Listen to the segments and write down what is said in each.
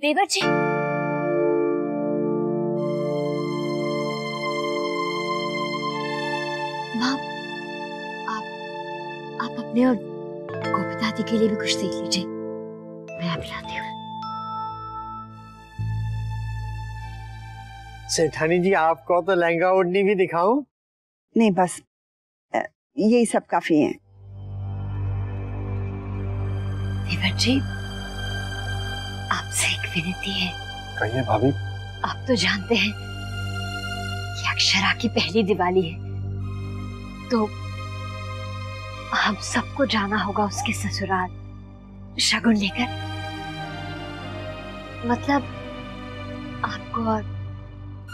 देवर जी, माँ, आप अपने और गोपी दादी के लिए भी कुछ देख लीजिए, मैं अभी लाती हूँ। सेठानी जी, आपको तो लहंगा ओढ़नी भी दिखाऊं? नहीं, बस यही सब काफी है। देवर जी, आपसे एक विनती है। कहिए भाभी। आप तो जानते हैं कि अक्षरा की पहली दिवाली है, तो हम सबको जाना होगा उसके ससुराल शगुन लेकर। मतलब आपको और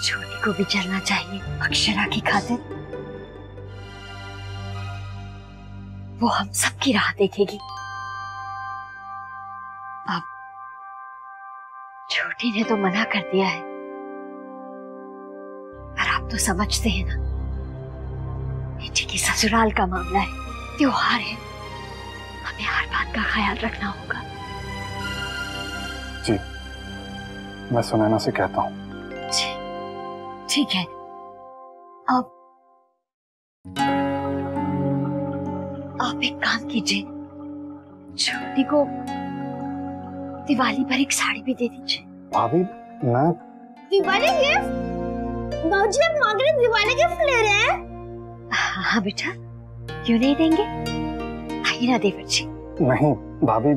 छोटी को भी चलना चाहिए अक्षरा की खातिर। वो हम सबकी राह देखेगी। अब छोटी ने तो मना कर दिया है, पर आप तो समझते हैं ना, बेटी की ससुराल का मामला है, त्योहार है, हमें हर बात का ख्याल रखना होगा। जी, मैं सुनैना से कहता हूँ। ठीक है। अब आप एक काम कीजिए, छोटी को दिवाली पर एक साड़ी भी दे दीजिए। भाभी, मैं दिवाली गिफ्ट? बाबूजी, आप मांग रहे दिवाली गिफ्ट ले रहे हैं? हाँ बेटा, क्यों नहीं देंगे? आइए ना देवर जी। नहीं भाभी,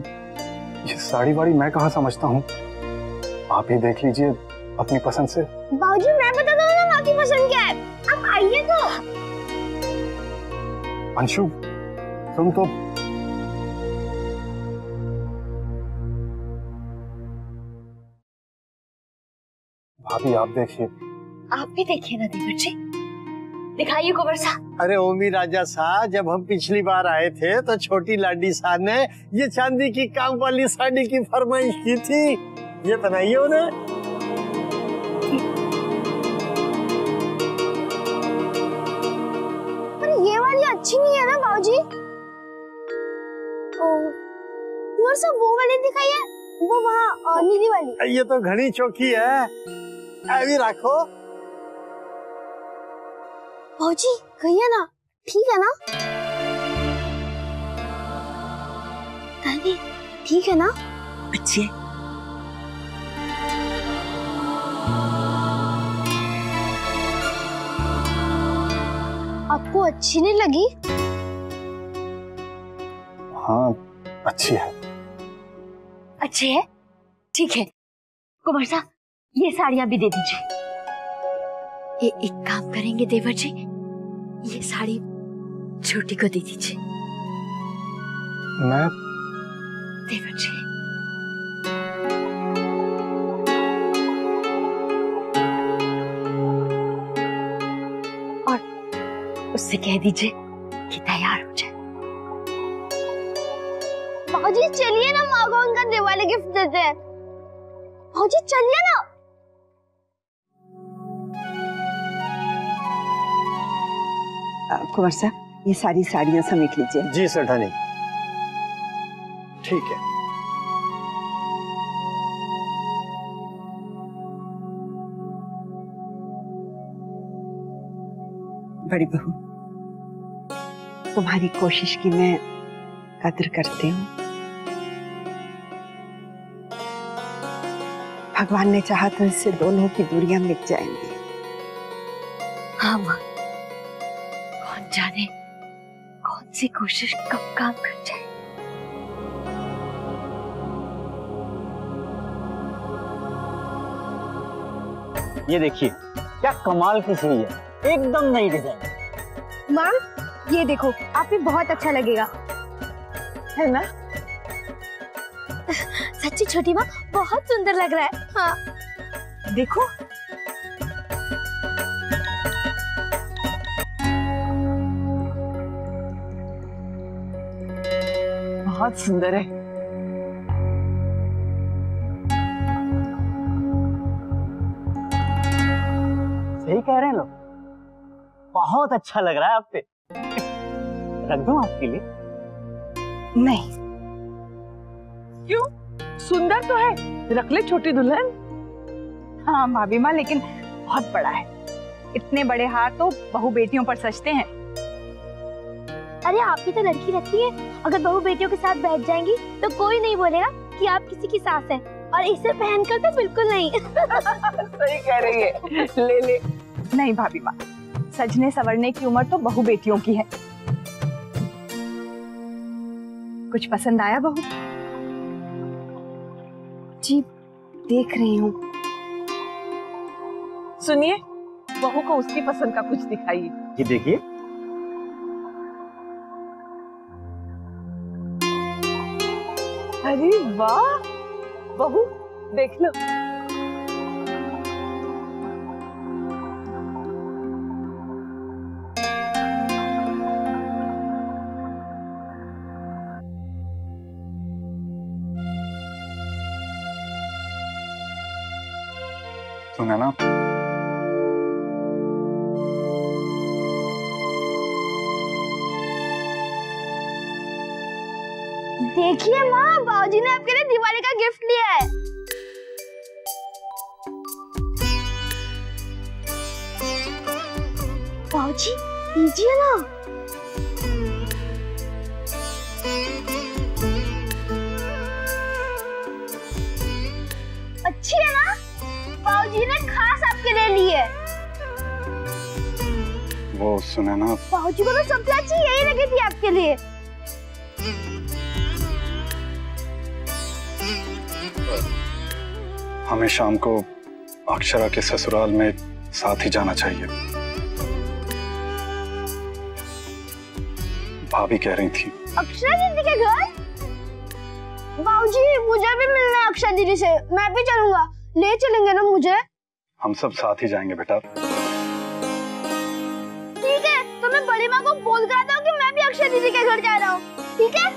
ये साड़ी वाड़ी मैं कहाँ समझता हूँ, आप ही देख लीजिए अपनी पसंद से। बाबूजी, मैं बताता हूँ ना आपकी पसंद क्या है, आप आइए तो। अंशु, तुम तो भाभी आप देखिए। आप भी देखिए ना देवर जी, दिखाइए कुंवर सा। अरे ओमी राजा साहब, जब हम पिछली बार आए थे तो छोटी लाडी साहब ने ये चांदी की काम वाली साड़ी की फरमाइश की थी, ये बनाइए उन्हें। पर ये वाली अच्छी नहीं है ना बाबूजी? कुंवर सा वो वाली दिखाइए, वो वहाँ नीली वाली। ये तो घनी चौकी है, अभी रखो। बाबूजी कहिए ना, ठीक है ना? दादी ठीक है ना? अच्छी है। आपको अच्छी नहीं लगी? हाँ, अच्छी है। अच्छी है, ठीक है। कुंवर सा, ये साड़ियां भी दे दीजिए। एक काम करेंगे देवर जी, ये साड़ी छोटी को दे दीजिए। मैं देवर जी, और उससे कह दीजिए कि तैयार हो जाए। बाबूजी चलिए ना, माँ को उनका दिवाली गिफ्ट देते हैं। बाबूजी चलिए ना। कुंवर साहब, ये सारी साड़ियाँ समेट लीजिए। जी सेठानी, ठीक है। बड़ी बहू, तुम्हारी कोशिश की मैं कदर करती हूँ। भगवान ने चाहा तो इससे दोनों की दूरियां मिट जाएंगी। हाँ माँ, कौन जाने कौन सी कोशिश कब काम कर जाए। ये देखिए क्या कमाल की चीज है, एकदम नई डिजाइन। माँ ये देखो, आप भी बहुत अच्छा लगेगा, है ना? सच्ची छोटी माँ, बहुत सुंदर लग रहा है। हाँ देखो, बहुत सुंदर है। सही कह रहे हैं लोग, बहुत अच्छा लग रहा है आप पे। रख दूं आपके लिए? नहीं। क्यों? सुंदर तो है, रख ले छोटी दुल्हन। हाँ भाभी माँ, लेकिन बहुत बड़ा है। इतने बड़े हार तो बहू बेटियों पर सजते हैं। अरे आप भी तो लड़की रखती है, अगर बहू बेटियों के साथ बैठ जाएंगी तो कोई नहीं बोलेगा कि आप किसी की सास हैं, और इसे पहनकर तो बिल्कुल नहीं। सही कह रही है, ले ले। नहीं भाभी माँ, सजने संवरने की उम्र तो बहू बेटियों की है। कुछ पसंद आया बहू? जी देख रही हूँ। सुनिए, बहू को उसकी पसंद का कुछ दिखाइए। ये देखिए, अरे वाह, बहू देख लो। सुना ना, देखिए माँ, बाबूजी ने आपके लिए दिवाली का गिफ्ट लिया है। बाबूजी लीजिए ना। अच्छी है ना? बाबूजी ने खास आपके लिए ली है। वो सुना ना, बाबूजी को तो सबसे अच्छी यही लगी थी आपके लिए। हमें शाम को अक्षरा के ससुराल में साथ ही जाना चाहिए। भाभी कह रही थी। अक्षरा दीदी के घर? बाबूजी मुझे भी मिलना है अक्षरा दीदी से, मैं भी चलूंगा। ले चलेंगे ना मुझे? हम सब साथ ही जाएंगे बेटा। ठीक है, तो मैं बड़ी माँ को बोल कर आता हूँ कि मैं भी अक्षरा दीदी के घर जा रहा हूँ। ठीक है?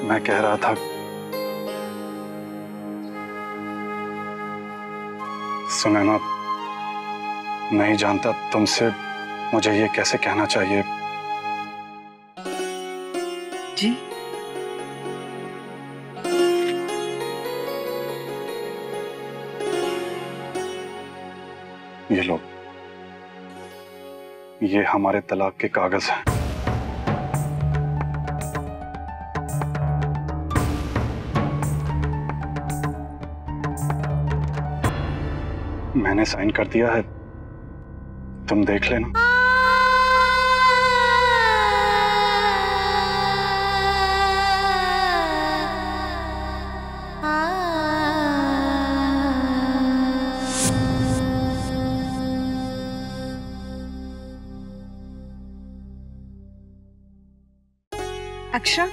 मैं कह रहा था, सुनैना, नहीं जानता तुमसे मुझे ये कैसे कहना चाहिए। जी ये लो, ये हमारे तलाक के कागज हैं। मैंने साइन कर दिया है, तुम देख लेना। अक्षरा,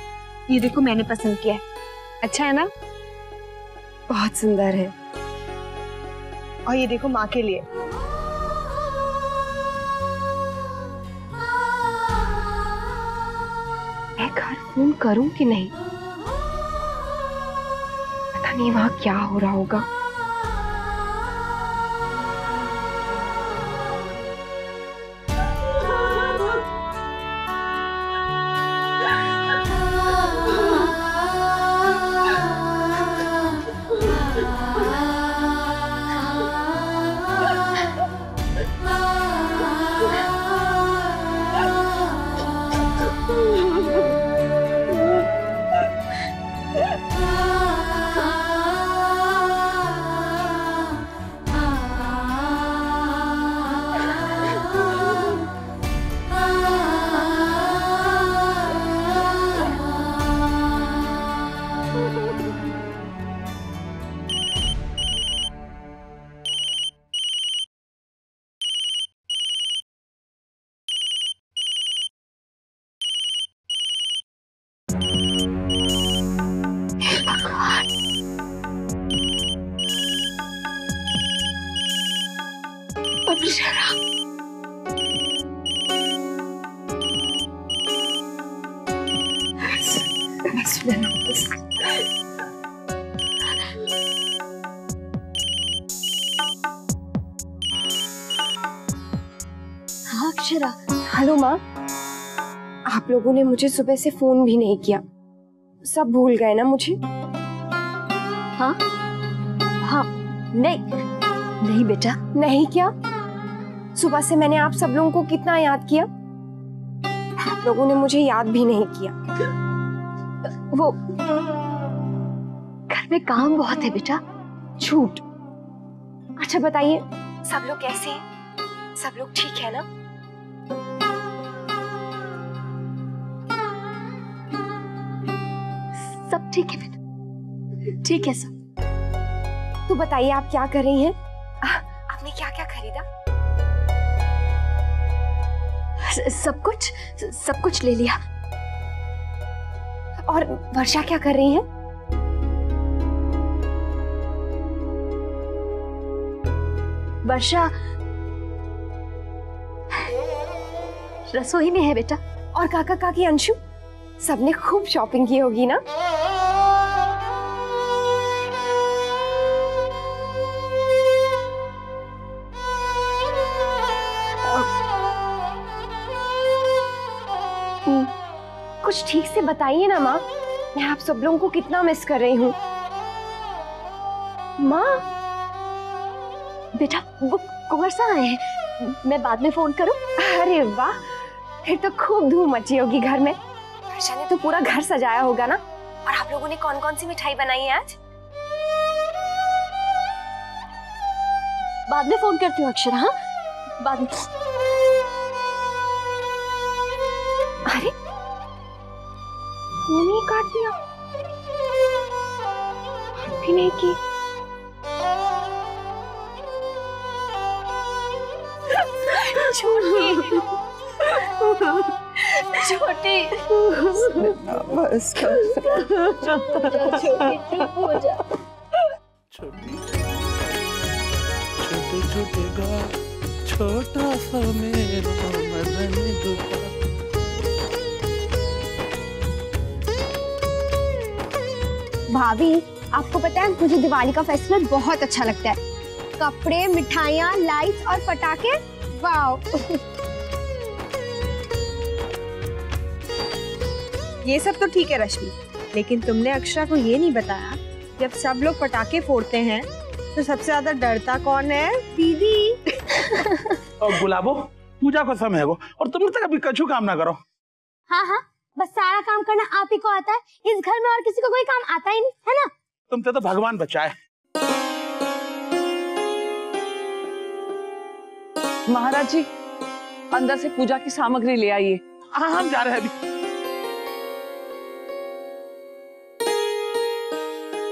ये देखो मैंने पसंद किया है। अच्छा है ना? बहुत सुंदर है। और ये देखो माँ के लिए। मैं घर फोन करूं कि नहीं? पता नहीं वहां क्या हो रहा होगा। अक्षरा। हेलो माँ, आप लोगों ने मुझे सुबह से फोन भी नहीं किया, सब भूल गए ना मुझे? हाँ हाँ, नहीं नहीं बेटा। नहीं क्या? सुबह से मैंने आप सब लोगों को कितना याद किया, आप लोगों ने मुझे याद भी नहीं किया। वो घर में काम बहुत है बेटा। झूठ। अच्छा बताइए, सब लोग कैसे हैं? सब लोग ठीक है ना? सब ठीक है बेटा, ठीक है सब। तो बताइए आप क्या कर रही हैं? आपने क्या क्या खरीदा? सब कुछ ले लिया। और वर्षा क्या कर रही है? वर्षा रसोई में है बेटा। और काका काकी अंशु सबने खूब शॉपिंग की होगी ना? कुछ ठीक से बताइए ना माँ, मैं आप सब लोगों को कितना मिस कर रही हूँ। माँ। बेटा वो कुंवर सा आए हैं, मैं बाद में फोन करूं? अरे वाह, फिर तो खूब धूम मची होगी घर में। वर्षा ने तो पूरा घर सजाया होगा ना। और आप लोगों ने कौन कौन सी मिठाई बनाई है आज? बाद में फोन करती हूँ अक्षरा। हाँ बाद में। अरे फोन ही काट दिया, भी नहीं की। छोटी छोटी बस चुप हो जा। छोटे छोटे गा छोटा सा मेरा मदन दुआ। भाभी आपको पता है मुझे दिवाली का फेस्टिवल बहुत अच्छा लगता है। कपड़े, मिठाइयाँ, लाइट्स और पटाखे, वाओ। ये सब तो ठीक है रश्मि, लेकिन तुमने अक्षरा को ये नहीं बताया जब सब लोग पटाखे फोड़ते हैं तो सबसे ज्यादा डरता कौन है? दीदी। और गुलाबो, पूजा का समय है वो, और तुम तक अभी कछु काम ना करो। हाँ हाँ, बस सारा काम करना आप ही को आता है। इस घर में और किसी को कोई काम आता ही नहीं है ना। तुमसे तो भगवान बचाए। महाराज जी अंदर से पूजा की सामग्री ले आइए। हाँ हम जा रहे हैं अभी।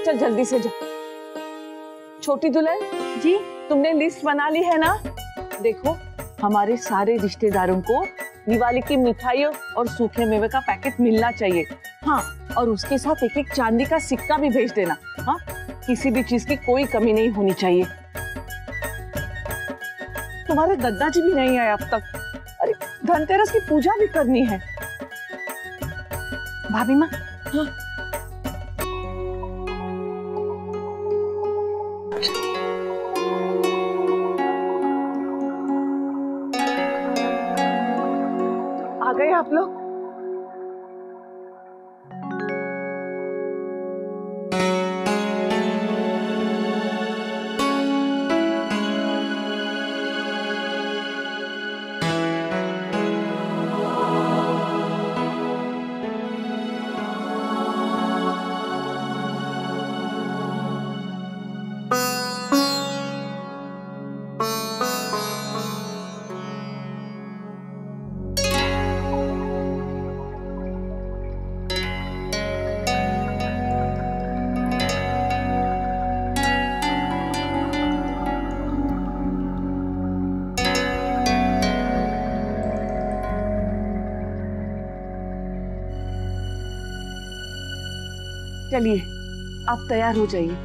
चल जल्दी से जा। छोटी दुल्हन जी, तुमने लिस्ट बना ली है ना? देखो हमारे सारे रिश्तेदारों को दिवाली की मिठाइयों और सूखे मेवे का पैकेट मिलना चाहिए। हाँ, और उसके साथ एक एक चांदी का सिक्का भी भेज देना। हाँ, किसी भी चीज की कोई कमी नहीं होनी चाहिए। तुम्हारे दादाजी भी नहीं आए अब तक। अरे धनतेरस की पूजा भी करनी है। भाभी माँ, हाँ। आ गए आप लोग? चलिए आप तैयार हो जाइए,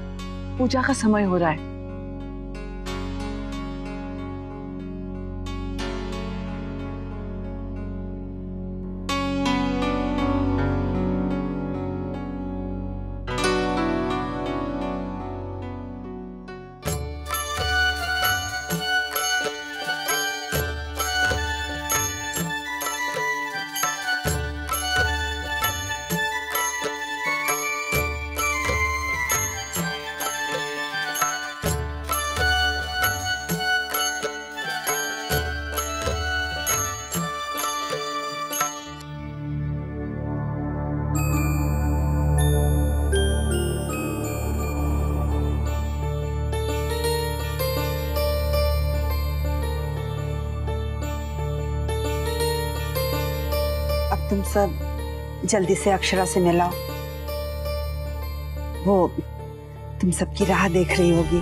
पूजा का समय हो रहा है। सब जल्दी से अक्षरा से मिलाओ। वो तुम सबकी राह देख रही होगी।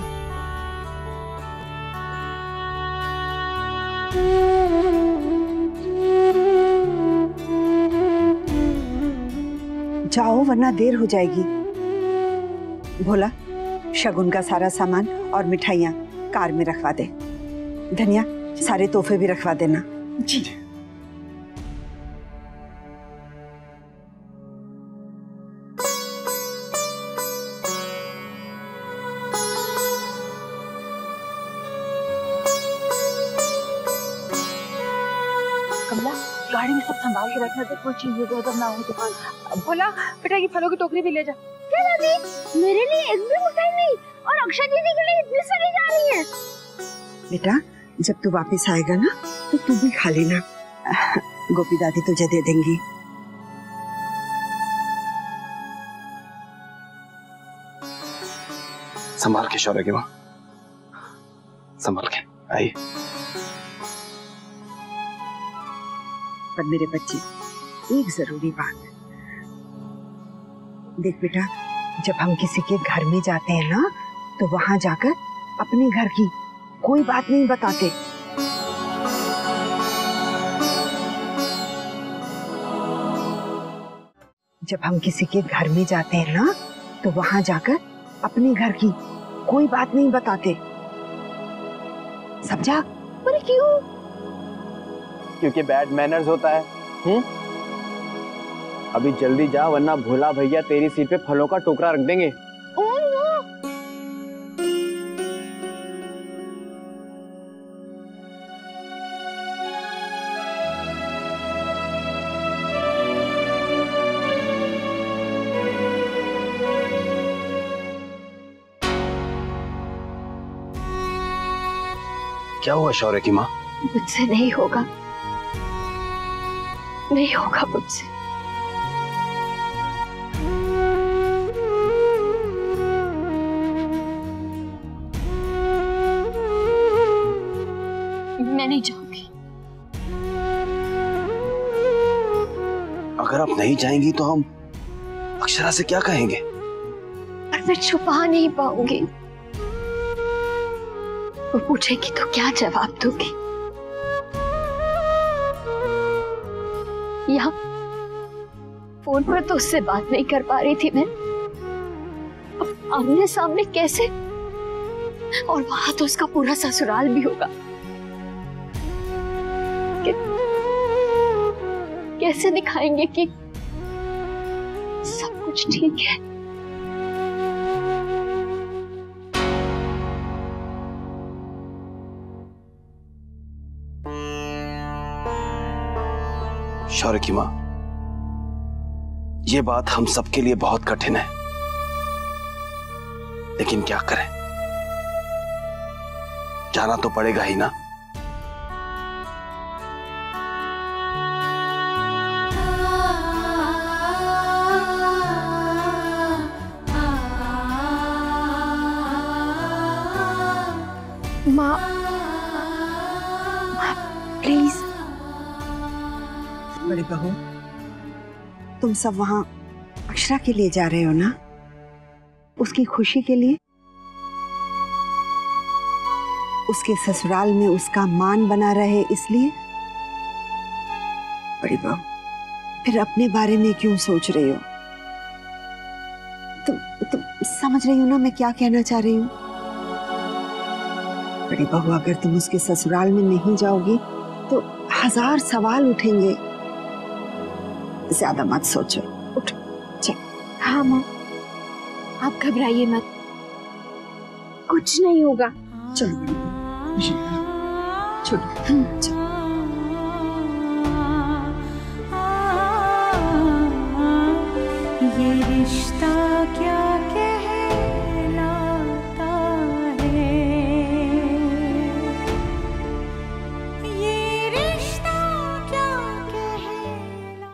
जाओ वरना देर हो जाएगी। भोला, शगुन का सारा सामान और मिठाइयाँ कार में रखवा दे। धनिया, सारे तोहफे भी रखवा देना। जी। कमला, गाड़ी में सब संभाल के रखना, तो कोई चीज इधर उधर ना हो तो। भोला बेटा, ये फलों की टोकरी भी ले जा। क्या दादी, मेरे लिए एक भी मिठाई नहीं और अक्षय दीदी के लिए इतनी सारी जा रही है। बेटा, जब तू वापस आएगा ना तो तू भी खा लेना। गोपी दादी तुझे दे देंगी। संभाल के शौर्य की माँ, संभाल के आइए। पर मेरे बच्चे, एक जरूरी बात। देख बेटा, जब हम किसी के घर में जाते हैं ना तो वहां जाकर अपने घर की कोई बात नहीं बताते। जब हम किसी के घर में जाते हैं ना तो वहां जाकर अपने घर की कोई बात नहीं बताते। समझा? पर क्यों? क्योंकि बैड मैनर्स होता है। अभी जल्दी जा, वरना भोला भैया तेरी सीट पे फलों का टोकरा रख देंगे। Oh no! क्या हुआ शौर्य की माँ? मुझसे नहीं होगा, नहीं होगा मुझसे। मैं नहीं जाऊंगी। अगर आप नहीं जाएंगी तो हम अक्षरा से क्या कहेंगे? पर मैं छुपा नहीं पाऊंगी। वो पूछेगी तो क्या जवाब दूंगी? या फोन पर तो उससे बात नहीं कर पा रही थी मैं, अब आमने सामने कैसे? और वहां तो उसका पूरा ससुराल भी होगा। कैसे दिखाएंगे कि सब कुछ ठीक है? शौर्य की माँ, ये बात हम सबके लिए बहुत कठिन है, लेकिन क्या करें, जाना तो पड़ेगा ही ना। माँ, प्लीज। बड़ी बहू, तुम सब वहां अक्षरा के लिए जा रहे हो ना? उसकी खुशी के लिए? उसके ससुराल में उसका मान बना रहे इसलिए? बड़ी बहू, फिर अपने बारे में क्यों सोच रही हो? तुम समझ रही हो ना मैं क्या कहना चाह रही हूँ? बड़ी बहू, अगर तुम उसके ससुराल में नहीं जाओगी तो 1000 सवाल उठेंगे। ज्यादा मत सोचो, उठो, चल। हाँ माँ, आप घबराइए मत, कुछ नहीं होगा। चलो बड़ी बहू, चलो, चलो। ये रिश्ता क्या कहलाता है, ये रिश्ता क्या कहलाता।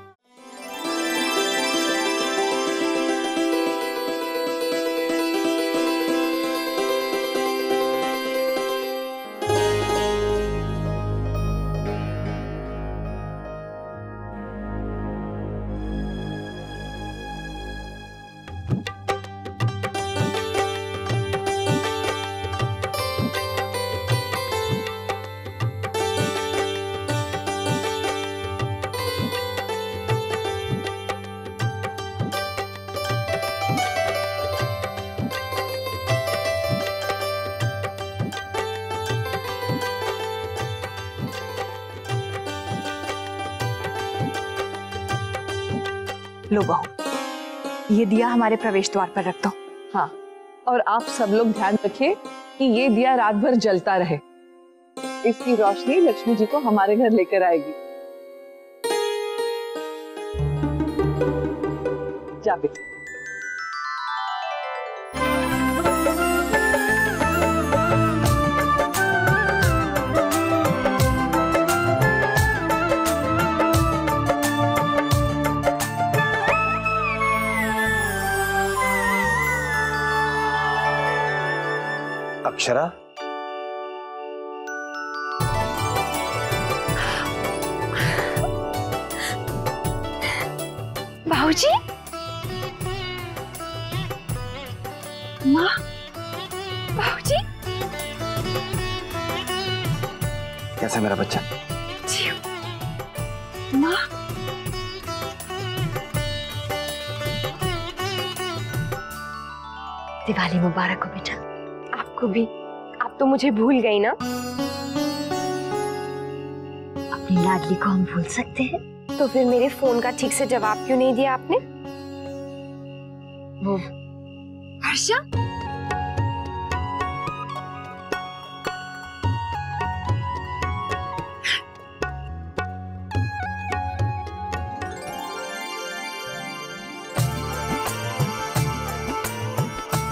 लो बहू, ये दिया हमारे प्रवेश द्वार पर रख दो। हाँ, और आप सब लोग ध्यान रखिए कि ये दिया रात भर जलता रहे। इसकी रोशनी लक्ष्मी जी को हमारे घर लेकर आएगी। जा बेटी। अक्षरा, बाबूजी, माँ, बाबूजी, कैसा मेरा बच्चा? जी, माँ, दिवाली मुबारक हो बेटा। आपको भी। आप तो मुझे भूल गई ना। अपनी लाडली को हम भूल सकते हैं? तो फिर मेरे फोन का ठीक से जवाब क्यों नहीं दिया आपने? वो हर्षा,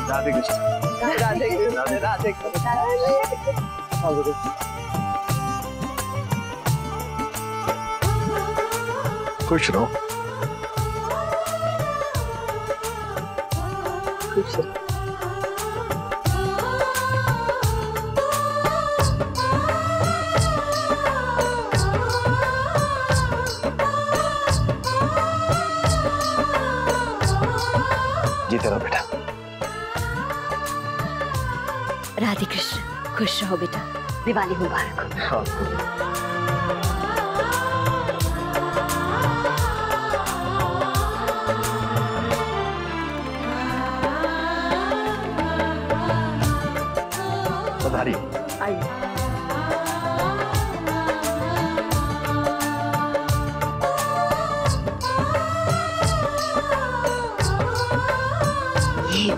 राधे कृष्ण। राधे कृष्ण, राधे कृष्ण। खुश रहो। खुश रहो। जीते रहो बेटा। राधे कृष्ण, खुश रहो बेटा। दिवाली मुबारक हो। पधारिए। आइए। ये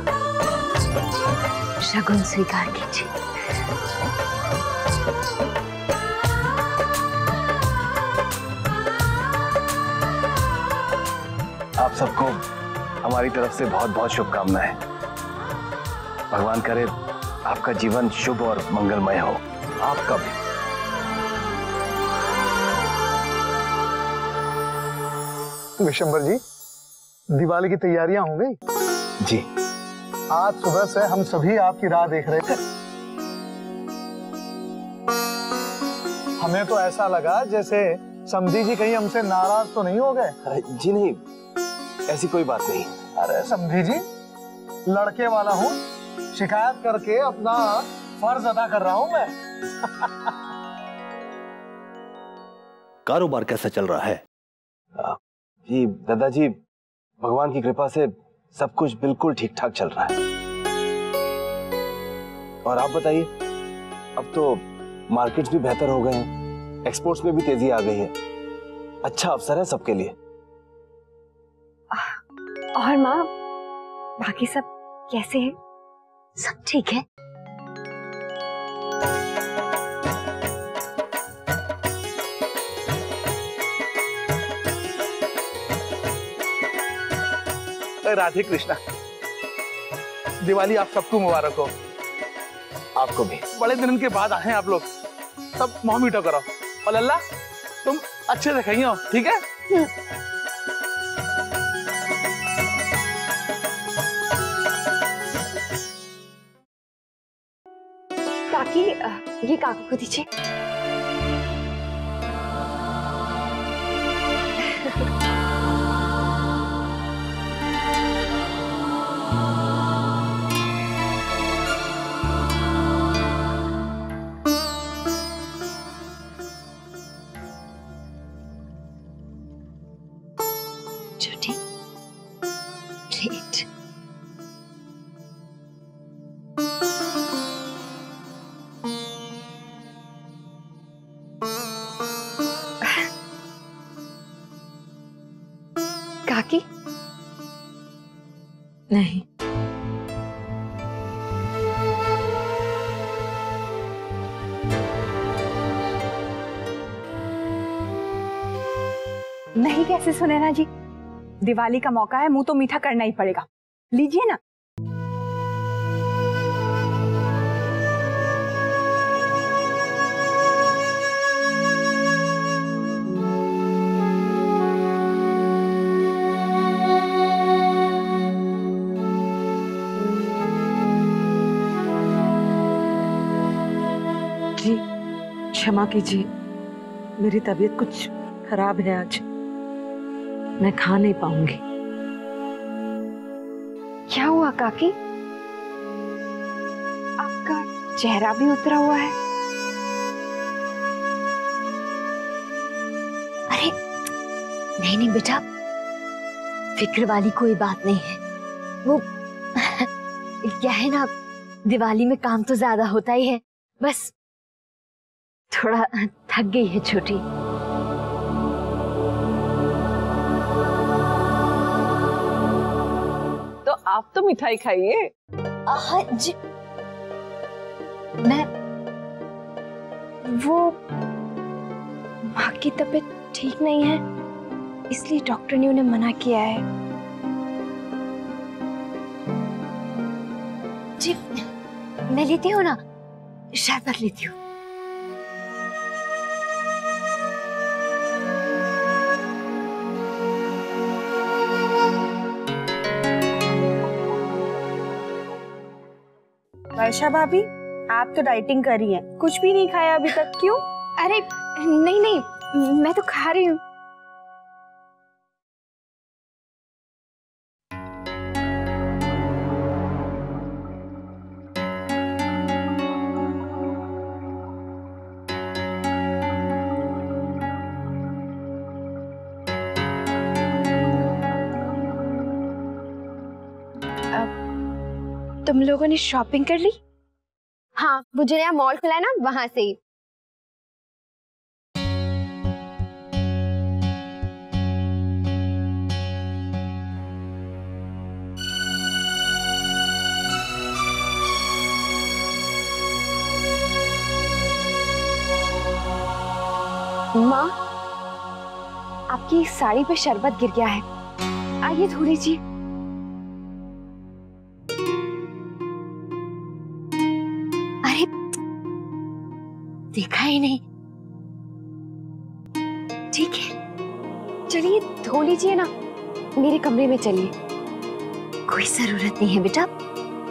शगुन स्वीकार कीजिए। आप सबको हमारी तरफ से बहुत बहुत शुभकामनाएं। भगवान करे आपका जीवन शुभ और मंगलमय हो। आपका भी। विशंबर जी, दिवाली की तैयारियां हो गई? जी। आज सुबह से हम सभी आपकी राह देख रहे थे। हमें तो ऐसा लगा जैसे समधी जी कहीं हमसे नाराज तो नहीं हो गए। जी नहीं, ऐसी कोई बात नहीं। अरे समधी जी, लड़के वाला हूँ, शिकायत करके अपना फर्ज अदा कर रहा हूँ मैं। कारोबार कैसा चल रहा है? जी दादाजी, भगवान की कृपा से सब कुछ बिल्कुल ठीक ठाक चल रहा है। और आप बताइए, अब तो मार्केट्स भी बेहतर हो गए हैं, एक्सपोर्ट्स में भी तेजी आ गई है। अच्छा अवसर है सबके लिए। और माँ, बाकी सब कैसे हैं? सब ठीक है। राधे कृष्णा, दिवाली आप सबको मुबारक हो। आपको भी। बड़े दिन के बाद आए हैं आप लोग, सब मुंह मीठा करो। और लल्ला, तुम अच्छे से खाइए, ठीक है? काकी, ये काकू को दीजिए। छोटी ट्रीट। नहीं कैसे सुनैना जी, दिवाली का मौका है, मुंह तो मीठा करना ही पड़ेगा। लीजिए ना। जी क्षमा कीजिए, मेरी तबीयत कुछ खराब है आज, मैं खा नहीं पाऊंगी। क्या हुआ काकी? आपका चेहरा भी उतरा हुआ है। अरे नहीं नहीं बेटा, फिक्र वाली कोई बात नहीं है। वो क्या है ना, दिवाली में काम तो ज्यादा होता ही है, बस थोड़ा थक गई है छोटी। तो आप तो मिठाई खाइए। हाँ जी, मैं वो माँ की तबीयत ठीक नहीं है, इसलिए डॉक्टर ने उन्हें मना किया है। जी मैं लेती हूँ ना, शरबत लेती हूँ। वर्षा भाभी, आप तो डाइटिंग कर रही हैं, कुछ भी नहीं खाया अभी तक, क्यों? अरे नहीं नहीं, मैं तो खा रही हूँ। तुम लोगों ने शॉपिंग कर ली? हाँ, वो जो नया मॉल खुला है ना, वहां से ही। माँ, आपकी साड़ी पे शरबत गिर गया है, आइए धो लीजिए। अरे देखा ही नहीं। ठीक है, चलिए धो लीजिए ना, मेरे कमरे में चलिए। कोई जरूरत नहीं है बेटा,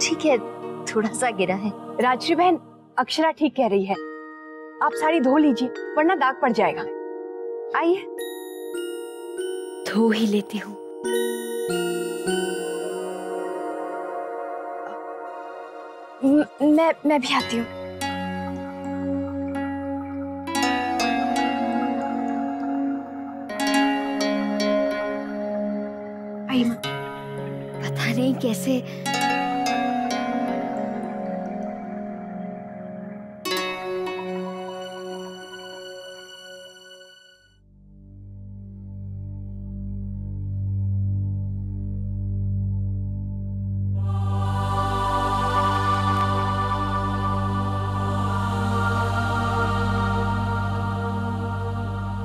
ठीक है, थोड़ा सा गिरा है। राजश्री बहन, अक्षरा ठीक कह रही है, आप साड़ी धो लीजिए वरना दाग पड़ जाएगा। आइए धो ही लेती हूँ। मैं भी आती हूँ। आइए माँ। पता नहीं कैसे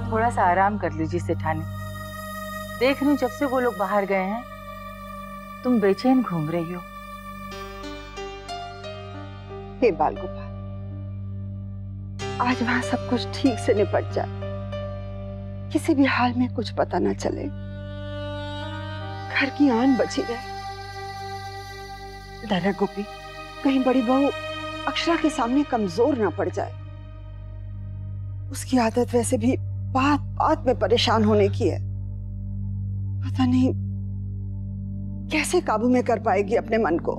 थोड़ा सा आराम कर लीजिए सेठानी। देख रही हूँ जब से वो लोग बाहर गए हैं तुम बेचैन घूम रही हो। हे बाल गोपाल, आज वहां सब कुछ ठीक से निपट जाए, किसी भी हाल में कुछ पता न चले, घर की आन बची रहे। डर है गोपी, कहीं बड़ी बहू अक्षरा के सामने कमजोर ना पड़ जाए। उसकी आदत वैसे भी बात बात में परेशान होने की है, पता नहीं कैसे काबू में कर पाएगी अपने मन को।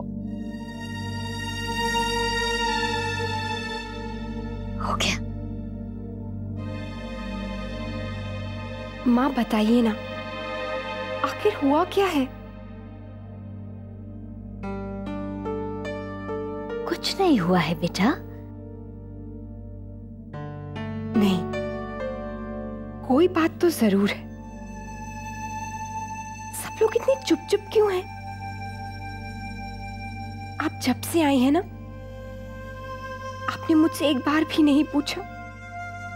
हो गया। माँ बताइए ना, आखिर हुआ क्या है? कुछ नहीं हुआ है बेटा। नहीं, कोई बात तो जरूर है। सब लोग इतने चुप चुप क्यों हैं? आप जब से आई हैं ना, आपने मुझसे एक बार भी नहीं पूछा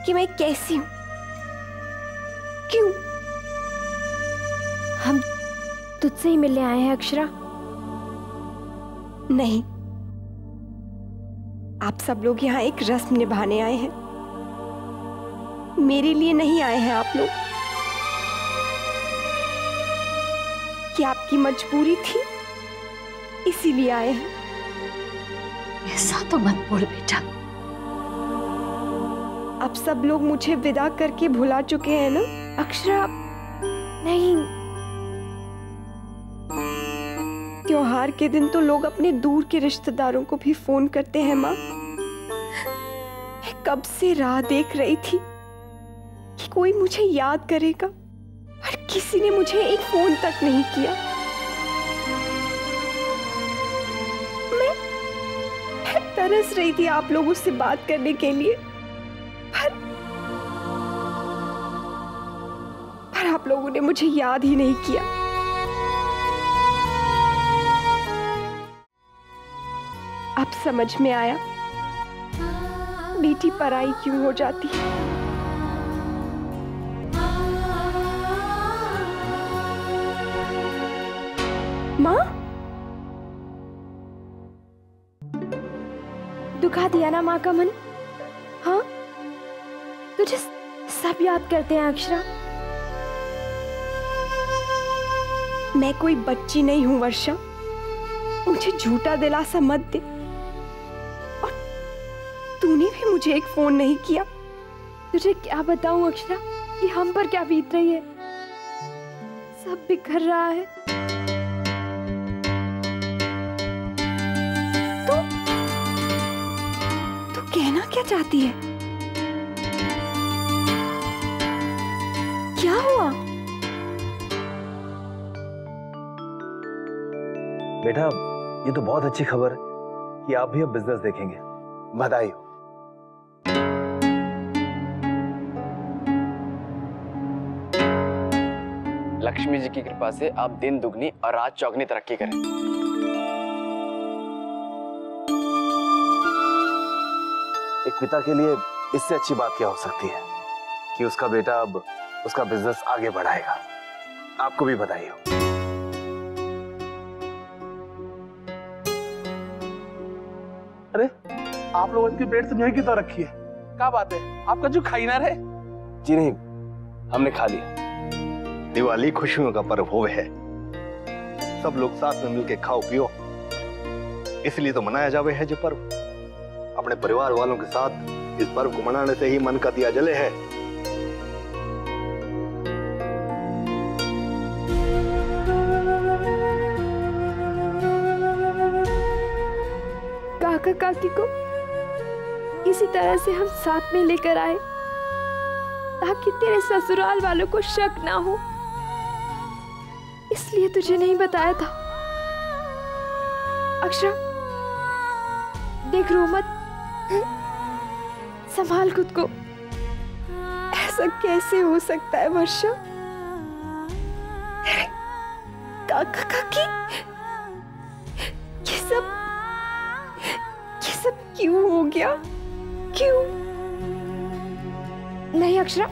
कि मैं कैसी हूं। क्यों? हम तुझसे ही मिलने आए हैं अक्षरा। नहीं, आप सब लोग यहाँ एक रस्म निभाने आए हैं, मेरे लिए नहीं आए हैं आप लोग। कि आपकी मजबूरी थी इसीलिए आए हैं। ऐसा तो मत बोल बेटा। आप सब लोग मुझे विदा करके भुला चुके हैं ना? अक्षरा, नहीं, त्योहार के दिन तो लोग अपने दूर के रिश्तेदारों को भी फोन करते हैं माँ। मैं कब से राह देख रही थी कि कोई मुझे याद करेगा, पर किसी ने मुझे एक फोन तक नहीं किया। मैं तरस रही थी आप लोगों से बात करने के लिए, पर आप लोगों ने मुझे याद ही नहीं किया। अब समझ में आया बेटी पराई क्यों हो जाती है। माँ, दुखा दिया ना माँ का मन? हाँ, तुझे सब याद करते हैं अक्षरा। मैं कोई बच्ची नहीं हूं वर्षा, मुझे झूठा दिलासा मत दे। और तूने भी मुझे एक फोन नहीं किया। तुझे क्या बताऊं अक्षरा कि हम पर क्या बीत रही है। सब बिखर रहा है। तू कहना क्या चाहती है? क्या हुआ? बेटा, ये तो बहुत अच्छी खबर है कि आप भी अब बिजनेस देखेंगे। बधाई हो। लक्ष्मी जी की कृपा से आप दिन दुगनी और रात चौगनी तरक्की करें। एक पिता के लिए इससे अच्छी बात क्या हो सकती है कि उसका बेटा अब उसका बिजनेस आगे बढ़ाएगा। आपको भी बधाई हो। अरे, आप लोगों की प्लेट तो की तो रखी है, क्या बात है? आपका जो खाई ना रहे? जी नहीं, हमने खा लिया। दिवाली खुशियों का पर्व हो है, सब लोग साथ में मिलके खाओ पियो, इसलिए तो मनाया जावे है जो पर्व। अपने परिवार वालों के साथ इस पर्व को मनाने से ही मन का दिया जले है। काका काकी को इसी तरह से हम साथ में लेकर आए ताकि तेरे ससुराल वालों को शक ना हो, इसलिए तुझे नहीं बताया था। अक्षरा, देख रो मत, संभाल खुद को। ऐसा कैसे हो सकता है वर्षा? काका काकी, ये सब क्यों हो गया? क्यों? नहीं अक्षरा,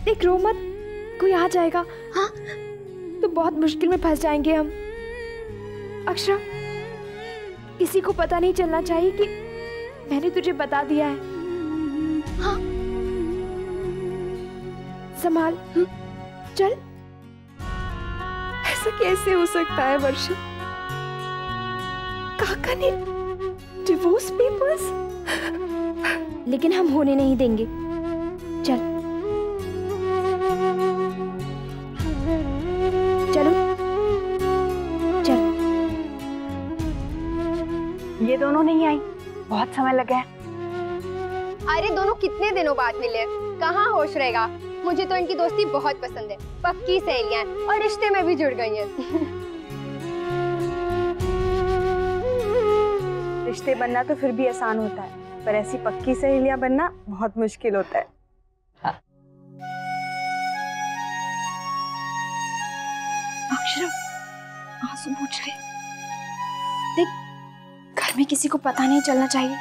देख रो मत, कोई आ जाएगा। हाँ, तो बहुत मुश्किल में फंस जाएंगे हम। अक्षरा, किसी को पता नहीं चलना चाहिए कि मैंने तुझे बता दिया है। हाँ, संभाल, चल। ऐसा कैसे हो सकता है वर्षा? काका ने डिवोर्स पेपर्स? लेकिन हम होने नहीं देंगे। चल, चलो, चल। ये दोनों नहीं आई, बहुत समय लगा है। अरे दोनों कितने दिनों बाद मिले, कहाँ होश रहेगा। मुझे तो इनकी दोस्ती बहुत पसंद है, पक्की सहेलियां हैं और रिश्ते में भी जुड़ गई हैं। रिश्ते बनना तो फिर भी आसान होता है, पर ऐसी पक्की सहेलियां बनना बहुत मुश्किल होता है। अक्षरा, आंसू पोंछ ले। देख, घर में किसी को पता नहीं चलना चाहिए।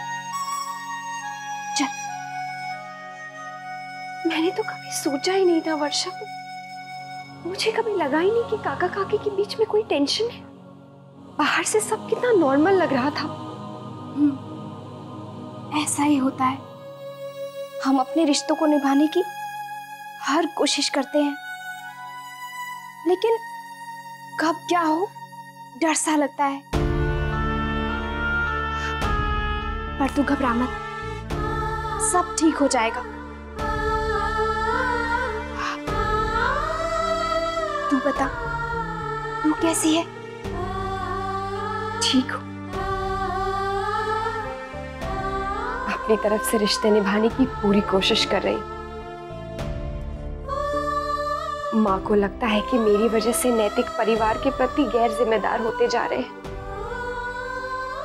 चल। मैंने तो कभी सोचा ही नहीं था वर्षा, मुझे कभी लगा ही नहीं कि काका काकी के बीच में कोई टेंशन है। बाहर से सब कितना नॉर्मल लग रहा था। ऐसा ही होता है, हम अपने रिश्तों को निभाने की हर कोशिश करते हैं, लेकिन कब क्या हो डर सा लगता है। पर तू घबरा मत, सब ठीक हो जाएगा। तू बता, तू कैसी है? ठीक हो? अपनी तरफ से रिश्ते निभाने की पूरी कोशिश कर रही। माँ को लगता है कि मेरी वजह से नैतिक परिवार के प्रति गैर जिम्मेदार होते जा रहे हैं।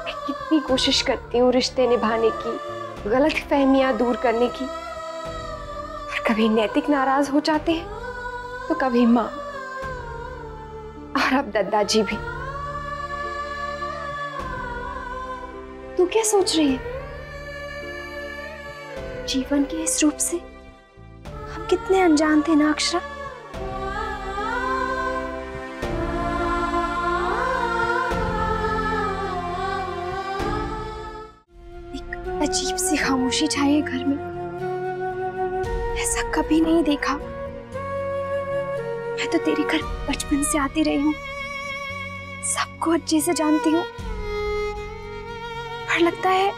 मैं कितनी कोशिश करती हूँ रिश्ते निभाने की, गलत फहमियां दूर करने की, पर कभी नैतिक नाराज हो जाते हैं तो कभी माँ और अब दादाजी भी। तू क्या सोच रही है? जीवन के इस रूप से हम कितने अनजान थे ना अक्षरा। एक अजीब सी खामोशी छाई है घर में, ऐसा कभी नहीं देखा। मैं तो तेरे घर बचपन से आती रही हूँ, सबको अच्छे से जानती हूँ, पर लगता है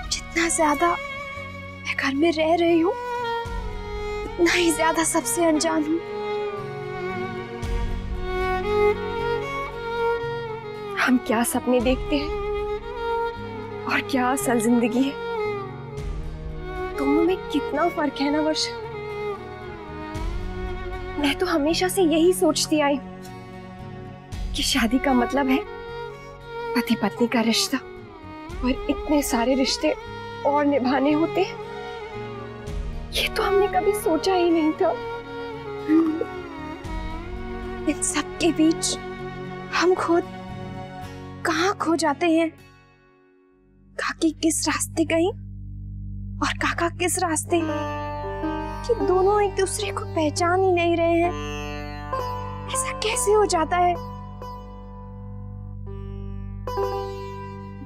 जितना ज्यादा मैं घर में रह रही हूँ उतना ही ज्यादा सबसे अनजान हूँ। हम क्या सपने देखते हैं और क्या असल जिंदगी है, दोनों में कितना फर्क है ना वर्षा। मैं तो हमेशा से यही सोचती आई कि शादी का मतलब है पति पत्नी का रिश्ता, और इतने सारे रिश्ते और निभाने होते हैं, ये तो हमने कभी सोचा ही नहीं था। इन सब के बीच हम खुद कहाँ खो जाते हैं। काकी किस रास्ते गई और काका किस रास्ते, कि दोनों एक दूसरे को पहचान ही नहीं रहे हैं। ऐसा कैसे हो जाता है?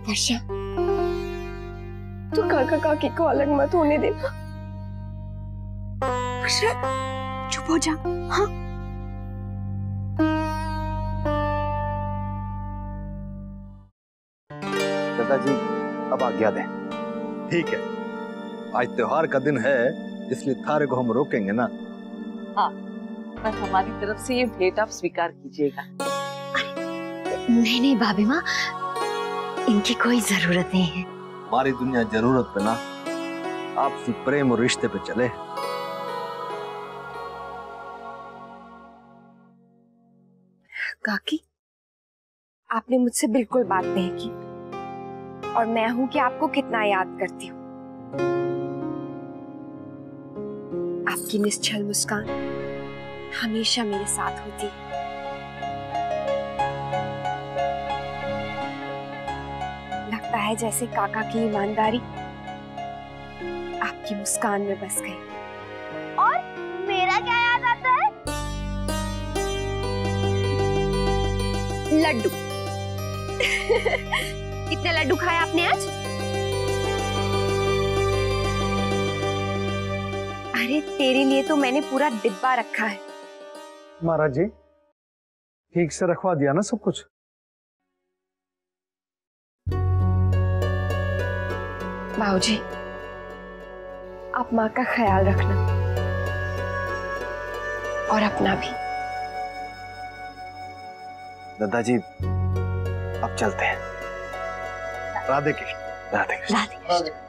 वर्षा, तू काका काकी को अलग मत होने देना। वर्षा, चुप हो जा। हाँ, दादाजी अब आज्ञा दें। ठीक है, आज त्योहार का दिन है, इसलिए थारे को हम रोकेंगे ना। हाँ, पर हमारी तरफ से ये भेंट आप स्वीकार कीजिएगा। नहीं नहीं भाभी माँ, इनकी कोई जरूरत नहीं है। हमारी दुनिया जरूरत पे ना आपसी प्रेम और रिश्ते पे चले। काकी, आपने मुझसे बिल्कुल बात नहीं की, और मैं हूं कि आपको कितना याद करती हूँ। आपकी निश्चल मुस्कान हमेशा मेरे साथ होती है। लगता है जैसे काका की ईमानदारी आपकी मुस्कान में बस गई। और मेरा क्या याद आता है? लड्डू। कितने लड्डू खाए आपने आज? अरे तेरे लिए तो मैंने पूरा डिब्बा रखा है। महाराज जी, ठीक से रखवा दिया ना सब कुछ? बाबूजी, आप माँ का ख्याल रखना और अपना भी। दादाजी, अब चलते हैं। राधे कृष्ण। राधे कृष्ण। राधे कृष्ण।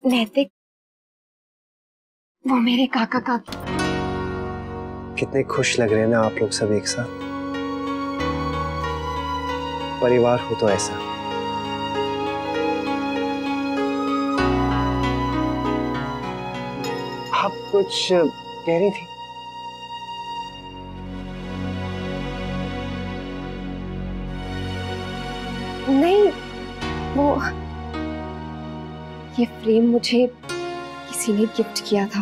नैतिक, वो मेरे काका काकी। कितने खुश लग रहे हैं ना आप लोग सब एक साथ। परिवार हो तो ऐसा। आप कुछ कह रही थी? नहीं, वो ये फ्रेम मुझे किसी ने गिफ्ट किया था।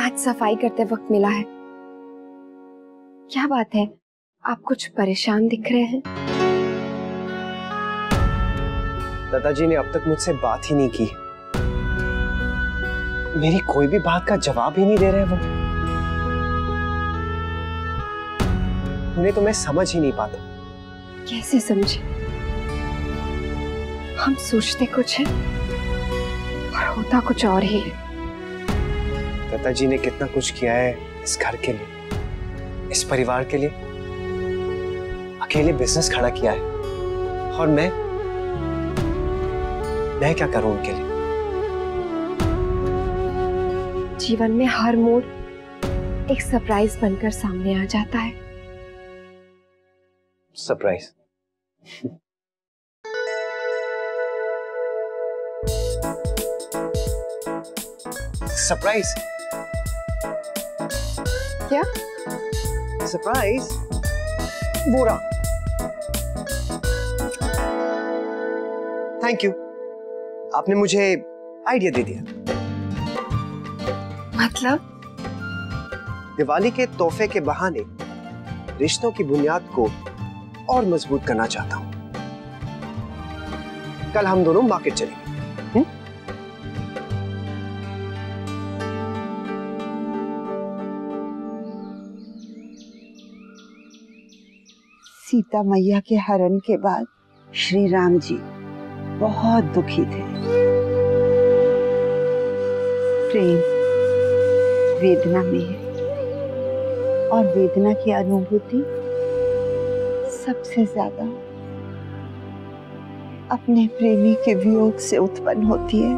आज सफाई करते वक्त मिला है। क्या बात है, आप कुछ परेशान दिख रहे हैं? दादाजी ने अब तक मुझसे बात ही नहीं की। मेरी कोई भी बात का जवाब ही नहीं दे रहे वो। उन्हें तो मैं समझ ही नहीं पाता। कैसे समझे? हम सोचते कुछ है और होता कुछ और ही है। दादाजी ने कितना कुछ किया है इस घर के लिए, इस परिवार के लिए। अकेले बिजनेस खड़ा किया है और मैं क्या करूं उनके लिए? जीवन में हर मोड़ एक सरप्राइज बनकर सामने आ जाता है। सरप्राइज? सरप्राइज? क्या सरप्राइज? बुरा। थैंक यू, आपने मुझे आइडिया दे दिया। मतलब? दिवाली के तोहफे के बहाने रिश्तों की बुनियाद को और मजबूत करना चाहता हूं। कल हम दोनों मार्केट चलेंगे। सीता मैया के हरण के बाद श्री राम जी बहुत दुखी थे। प्रेम वेदना में है और वेदना की अनुभूति सबसे ज्यादा अपने प्रेमी के वियोग से उत्पन्न होती है।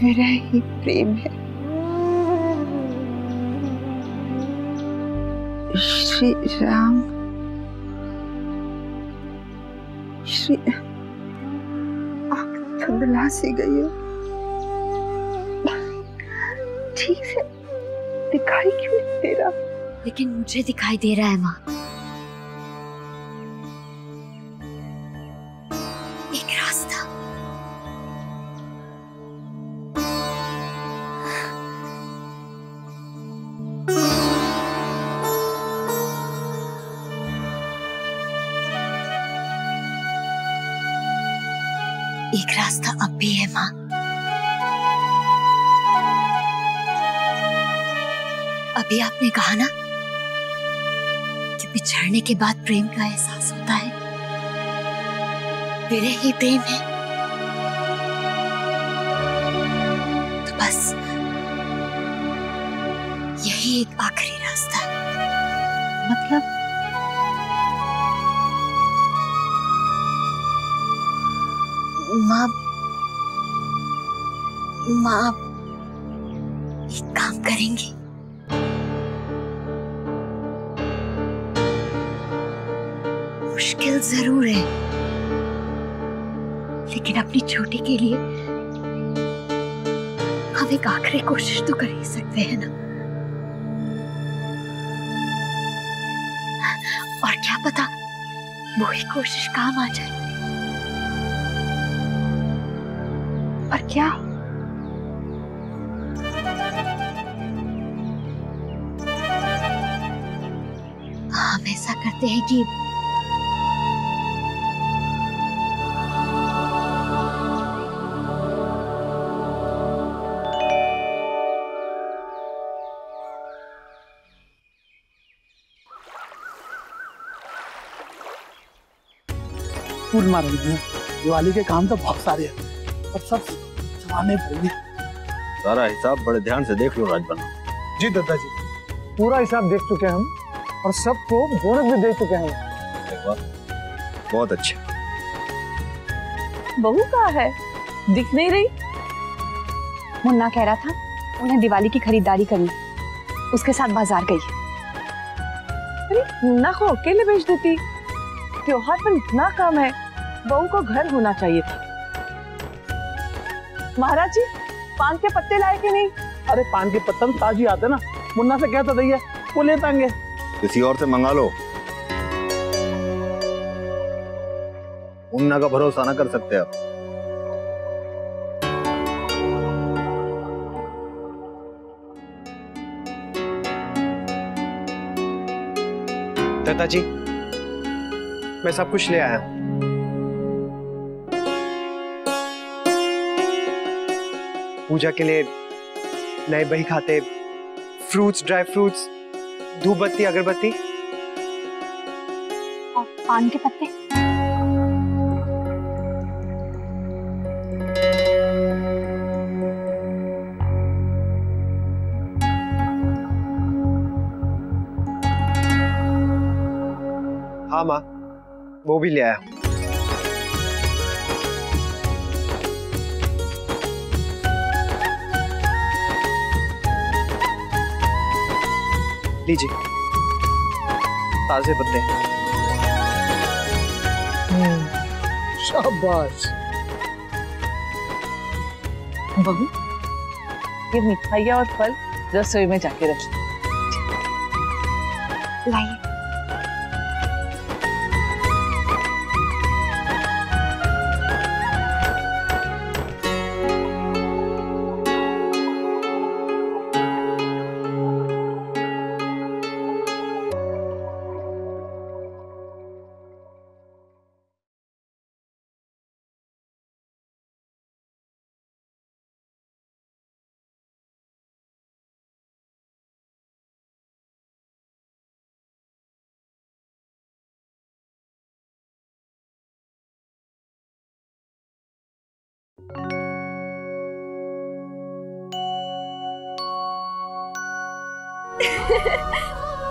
विरह ही प्रेम है। श्री राम आँख धुंधला सी गई है, ठीक से दिखाई क्यों नहीं दे रहा? लेकिन मुझे दिखाई दे रहा है माँ। एक रास्ता। एक रास्ता अब भी है माँ। अभी आपने कहा ना कि बिछड़ने के बाद प्रेम का एहसास होता है। विरह ही प्रेम है। तो बस यही एक आखिरी रास्ता। मतलब माँ एक काम करेंगी? मुश्किल जरूर है, लेकिन अपनी छोटी के लिए हम एक आखिरी कोशिश तो कर ही सकते हैं ना। और क्या पता वो ही कोशिश काम आ जाए। और क्या? हम ऐसा करते हैं कि फूल मारेंगे। दिवाली के काम तो बहुत सारे हैं और सब जमाने पड़ेंगे। सारा हिसाब बड़े ध्यान से देख लो राजबन्ना। जी दादाजी, पूरा हिसाब देख चुके हैं हम और सबको बोनस भी दे चुके हैं। वाह, बहुत अच्छा। बहू कहाँ है? दिख नहीं रही। मुन्ना कह रहा था उन्हें दिवाली की खरीदारी करनी, उसके साथ बाजार गई। अरे मुन्ना को अकेले भेज देती, त्योहार पर इतना काम है, बहू को घर होना चाहिए था। महाराज जी, पान के पत्ते लाए कि नहीं? अरे पान के पत्ते ताजी आते ना, मुन्ना से कहता भैया वो ले पाएंगे। किसी और से मंगा लो, मुन्ना का भरोसा ना कर सकते आप। दादा जी, मैं सब कुछ ले आया हूं। पूजा के लिए नए बही खाते, फ्रूट्स, ड्राई फ्रूट्स, धूप बत्ती, अगरबत्ती और पान के पत्ते। हाँ माँ, वो भी ले आया। लीजिए ताजे पत्ते। शाबाश। बहू, ये मिठाइयाँ और फल रसोई में जाके रखिए। लाइए।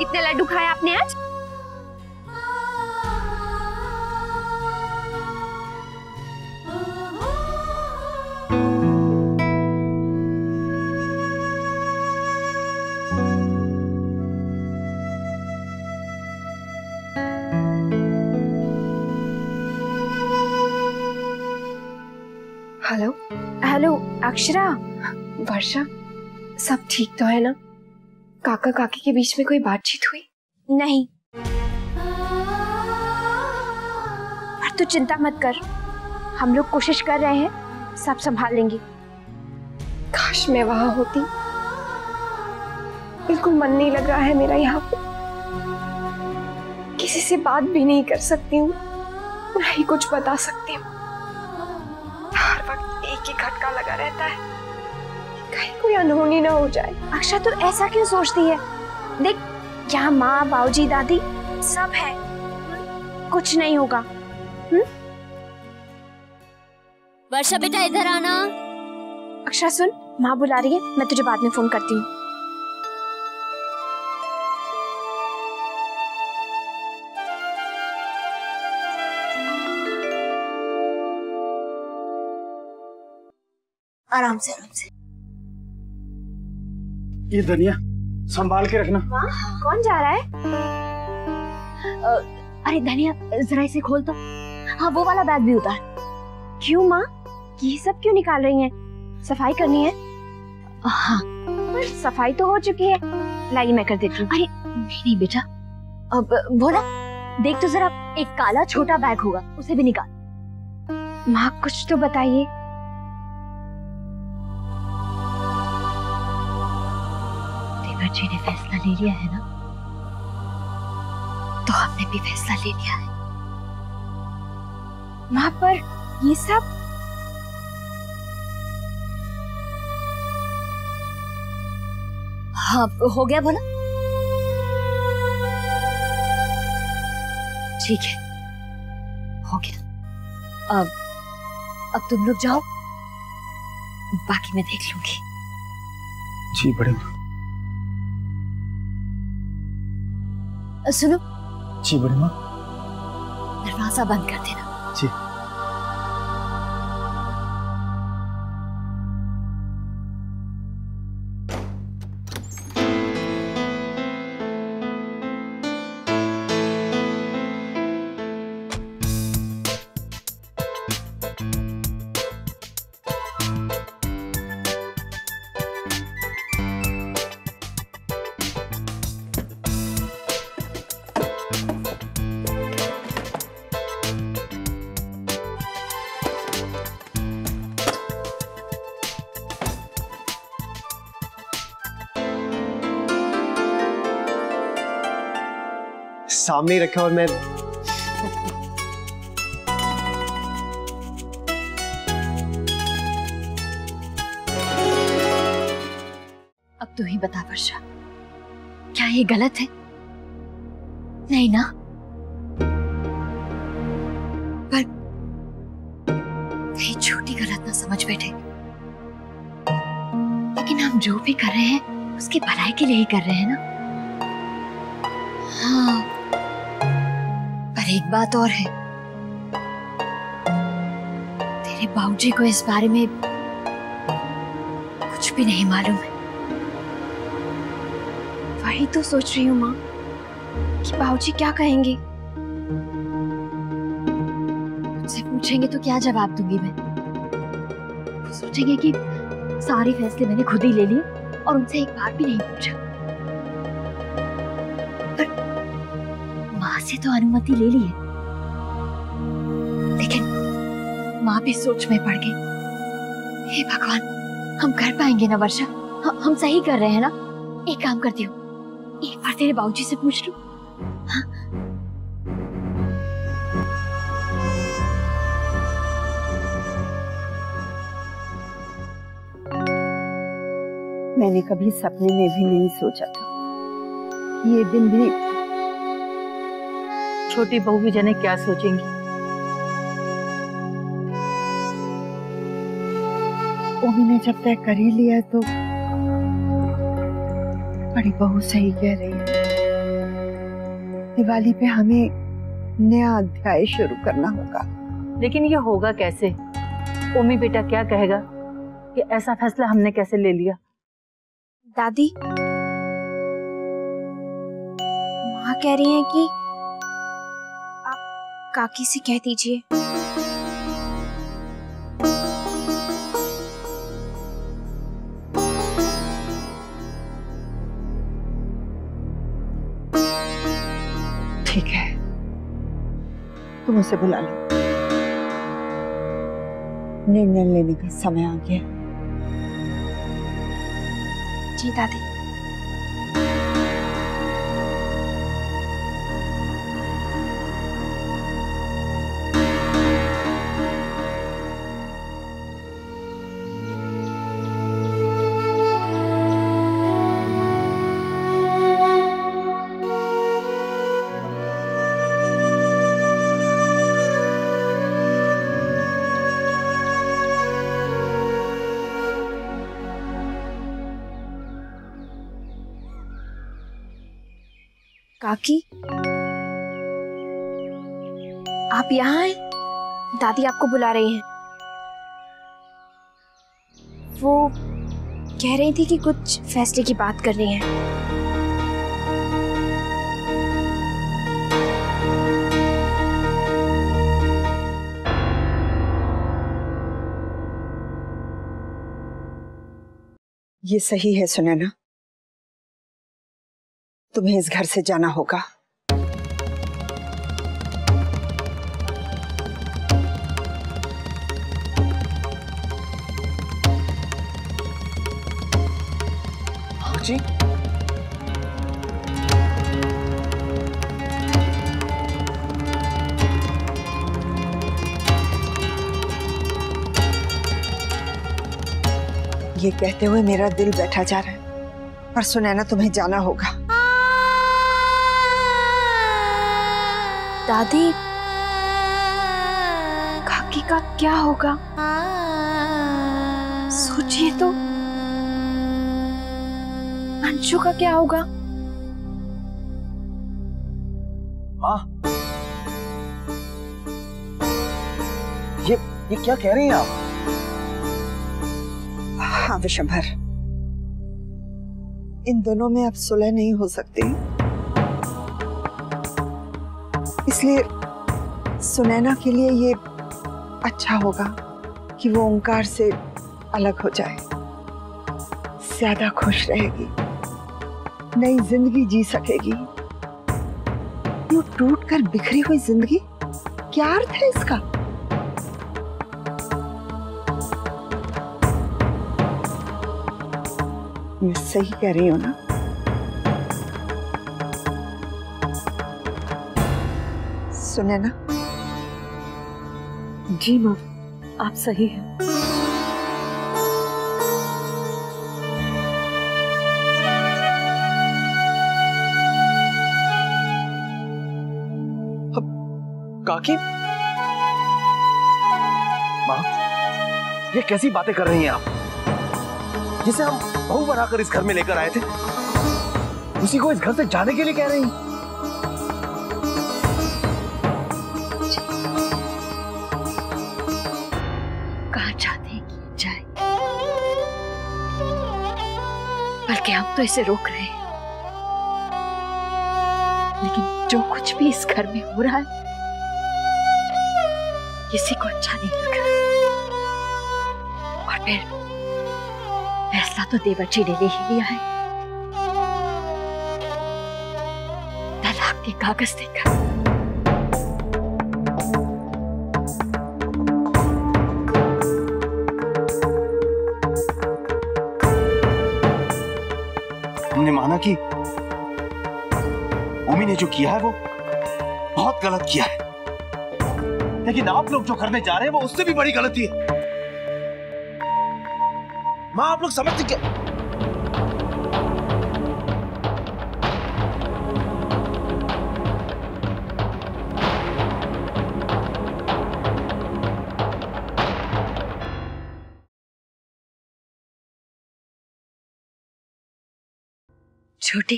इतने लड्डू खाए आपने आज? हेलो हेलो अक्षरा, वर्षा, सब ठीक तो है ना? काका काकी के बीच में कोई बातचीत हुई? नहीं, पर तू चिंता मत कर, हम लोग कोशिश कर रहे हैं, सब संभाल लेंगे। काश मैं वहां होती। बिल्कुल मन नहीं लग रहा है मेरा यहाँ पे। किसी से बात भी नहीं कर सकती हूँ, ना ही कुछ बता सकती हूँ। हर वक्त एक ही खटका लगा रहता है, कहीं कोई अनहोनी ना हो जाए। अक्षरा, तू ऐसा क्यों सोचती है? देख, यहाँ माँ, बाबूजी, दादी सब है, कुछ नहीं होगा। वर्षा बेटा इधर आना। अक्षरा सुन, माँ बुला रही है, मैं तुझे बाद में फोन करती हूँ। आराम से आराम से। ये धनिया संभाल के रखना। माँ, कौन जा रहा है? अरे धनिया, जरा इसे खोल तो। हाँ, वो वाला बैग भी उतार। क्यों माँ, ये सब क्यों निकाल रही हैं? सफाई करनी है? हाँ, पर सफाई तो हो चुकी है। लाइए, मैं कर देती हूँ। अरे नहीं बेटा, अब बोला, देख तो जरा, एक काला छोटा बैग होगा, उसे भी निकाल। माँ कुछ तो बताइए। देवर्जी ने फैसला ले लिया है ना, तो हमने भी फैसला ले लिया है। माँ, पर ये सब हाँ हो गया बोला? ठीक है, हो गया। अब तुम लोग जाओ, बाकी मैं देख लूंगी। जी बड़े माँ। सुनो। जी बड़े माँ। दरवाजा बंद कर देना। जी। सामने ही रखे और मैं अब तू ही बता वर्षा, क्या ये गलत है? नहीं ना? पर कहीं छोटी गलत ना समझ बैठे। लेकिन हम जो भी कर रहे हैं उसकी भलाई के लिए ही कर रहे हैं ना? हाँ, पर एक बात और है, तेरे बाबूजी को इस बारे में कुछ भी नहीं मालूम है। वही तो सोच रही हूँ माँ कि बाबूजी क्या कहेंगे। मुझसे पूछेंगे तो क्या जवाब दूंगी मैं? वो सोचेंगे कि सारे फैसले मैंने खुद ही ले लिए और उनसे एक बार भी नहीं पूछा। पर माँ से तो अनुमति ले ली है, लेकिन माँ भी सोच में पड़ गई। हे भगवान, हम कर पाएंगे ना वर्षा? हम सही कर रहे हैं ना? एक काम करती हूँ, एक बार तेरे बाबूजी से पूछ लूं। हाँ? मैंने कभी सपने में भी नहीं सोचा था ये दिन भी। छोटी बहू भी जाने क्या सोचेंगी। ओमी ने जब तय कर ही लिया तो बड़ी बहू सही कह रही है। दिवाली पे हमें नया अध्याय शुरू करना होगा। लेकिन ये होगा कैसे? ओमी बेटा क्या कहेगा कि ऐसा फैसला हमने कैसे ले लिया? दादी, माँ कह रही हैं कि आप काकी से कह दीजिए। ठीक है, तुम उसे बुला लो। निर्णय लेने का समय आ गया। जी दादी। काकी, आप यहाँ हैं? दादी आपको बुला रही हैं। वो कह रही थी कि कुछ फैसले की बात कर रही हैं। ये सही है सुनैना, तुम्हें इस घर से जाना होगा। जी ये कहते हुए मेरा दिल बैठा जा रहा है, पर सुनैना तुम्हें जाना होगा। दादी, काकी का क्या होगा? सोचिए तो, अंशु का क्या होगा? माँ, ये क्या कह रही हैं आप? हाँ विशंभर, इन दोनों में अब सुलह नहीं हो सकती, इसलिए सुनैना के लिए ये अच्छा होगा कि वो ओंकार से अलग हो जाए। ज्यादा खुश रहेगी, नई जिंदगी जी सकेगी। यूं टूट कर बिखरी हुई जिंदगी, क्या अर्थ है इसका? मैं सही कह रही हूं ना? सुने ना? जी माँ, आप सही हैं। काकी, माँ, ये कैसी बातें कर रही हैं आप? जिसे हम बहू बनाकर इस घर में लेकर आए थे, उसी को इस घर से जाने के लिए कह रही हैं। कहाँ चाहते हैं कि जाए, बल्कि हम तो इसे रोक रहे हैं। लेकिन जो कुछ भी इस घर में हो रहा है, किसी को अच्छा नहीं लग रहा। और फिर फैसला तो देवर्षि ने ले ही लिया है, तलाक के कागज देकर। हमने माना कि उमी ने जो किया है वो बहुत गलत किया है, लेकिन आप लोग जो करने जा रहे हैं वो उससे भी बड़ी गलती है। माँ, आप लोग समझते क्या? छोटी,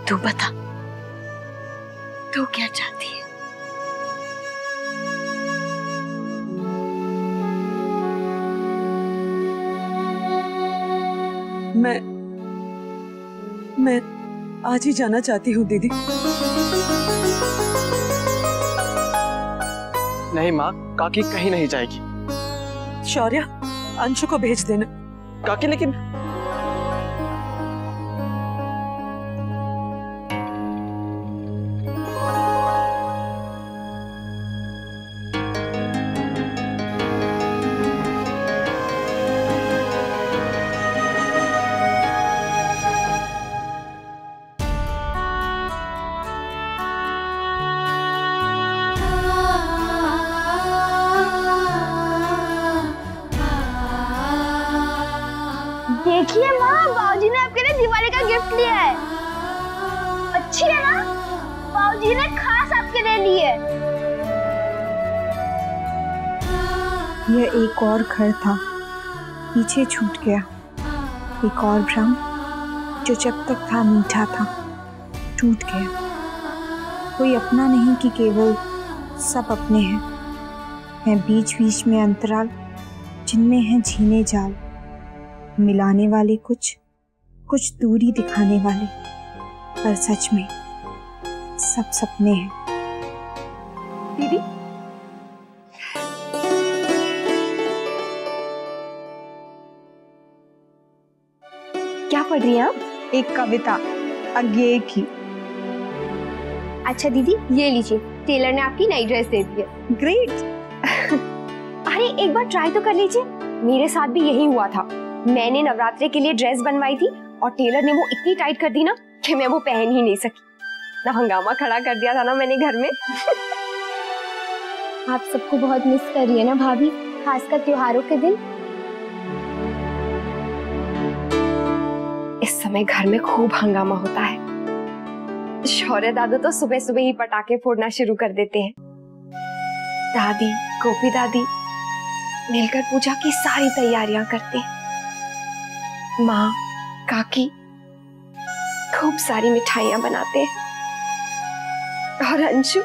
तू बता, तू क्या चाहती है? मैं आज ही जाना चाहती हूँ दीदी। नहीं माँ, काकी कहीं नहीं जाएगी। शौर्य, अंशु को भेज देना। काकी, लेकिन देखिए माँ, बाबूजी ने आपके लिए दिवाली का गिफ्ट लिया है। अच्छी है ना? बाबूजी ने खास आपके लिए ली है। यह एक और घर था, पीछे छूट गया। एक और भ्रम जो जब तक था मीठा था, टूट गया। कोई अपना नहीं कि केवल सब अपने हैं बीच बीच में अंतराल, जिनमें हैं झीने जाल, मिलाने वाले कुछ दूरी दिखाने वाले, पर सच में सब सपने हैं। दीदी, क्या पढ़ रही हैं आप? एक कविता, अज्ञेय की। अच्छा दीदी, ये लीजिए, टेलर ने आपकी नई ड्रेस दे दी है। ग्रेट। अरे एक बार ट्राई तो कर लीजिए, मेरे साथ भी यही हुआ था। मैंने नवरात्रि के लिए ड्रेस बनवाई थी और टेलर ने वो इतनी टाइट कर दी ना कि मैं वो पहन ही नहीं सकी। ना हंगामा खड़ा कर दिया था ना मैंने घर में। आप सबको बहुत मिस कर रही है ना भाभी, खासकर त्योहारों के दिन। इस समय घर में खूब हंगामा होता है। शौर्य दादू तो सुबह सुबह ही पटाखे फोड़ना शुरू कर देते हैं। दादी, गोपी दादी मिलकर पूजा की सारी तैयारियां करते हैं। माँ, काकी खूब सारी मिठाइयां बनाते हैं। और अंशु,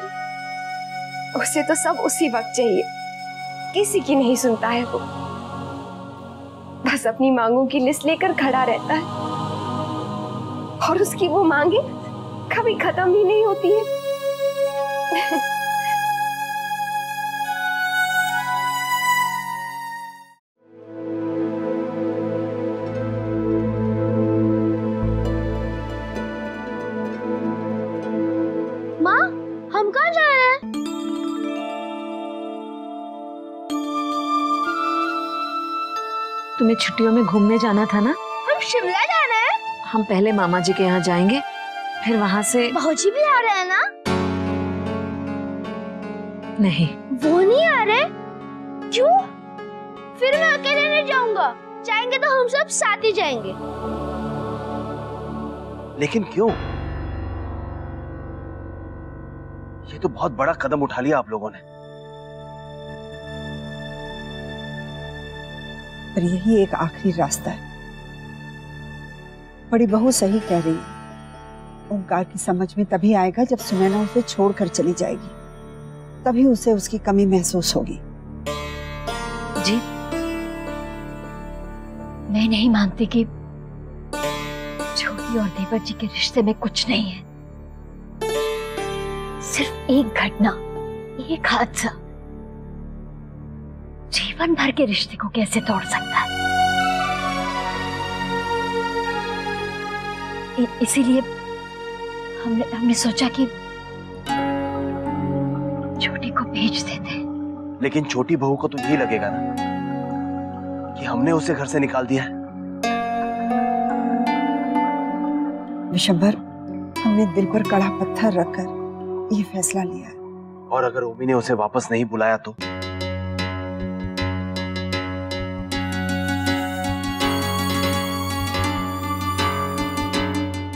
उसे तो सब उसी वक्त चाहिए, किसी की नहीं सुनता है वो। बस अपनी मांगों की लिस्ट लेकर खड़ा रहता है और उसकी वो मांगे कभी खत्म ही नहीं होती है। माँ, हम कहाँ जा रहे हैं? तुम्हें छुट्टियों में घूमने जाना था ना? हम शिमला जा रहे हैं। हम पहले मामा जी के यहाँ जाएंगे, फिर वहाँ से। भाऊजी भी आ रहे हैं ना? नहीं। वो नहीं आ रहे? क्यों? फिर मैं अकेले नहीं जाऊंगा। जाएंगे तो हम सब साथ ही जाएंगे। लेकिन क्यों? ये तो बहुत बड़ा कदम उठा लिया आप लोगों ने। पर यही एक आखिरी रास्ता है। बड़ी बहू सही कह रही है। ओंकार की समझ में तभी आएगा जब सुनैना उसे छोड़कर चली जाएगी, तभी उसे उसकी कमी महसूस होगी। जी, मैं नहीं मानती कि छोटी और देवर जी के रिश्ते में कुछ नहीं है। सिर्फ एक घटना, एक हादसा जीवन भर के रिश्ते को कैसे तोड़ सकता है। इसीलिए हमने सोचा कि छोटी को भेज देते। लेकिन छोटी बहू को तो यही लगेगा ना कि हमने उसे घर से निकाल दिया है। विशंभर, हमने दिल पर कड़ा पत्थर रखकर ये फैसला लिया है। और अगर उमी ने उसे वापस नहीं बुलाया तो?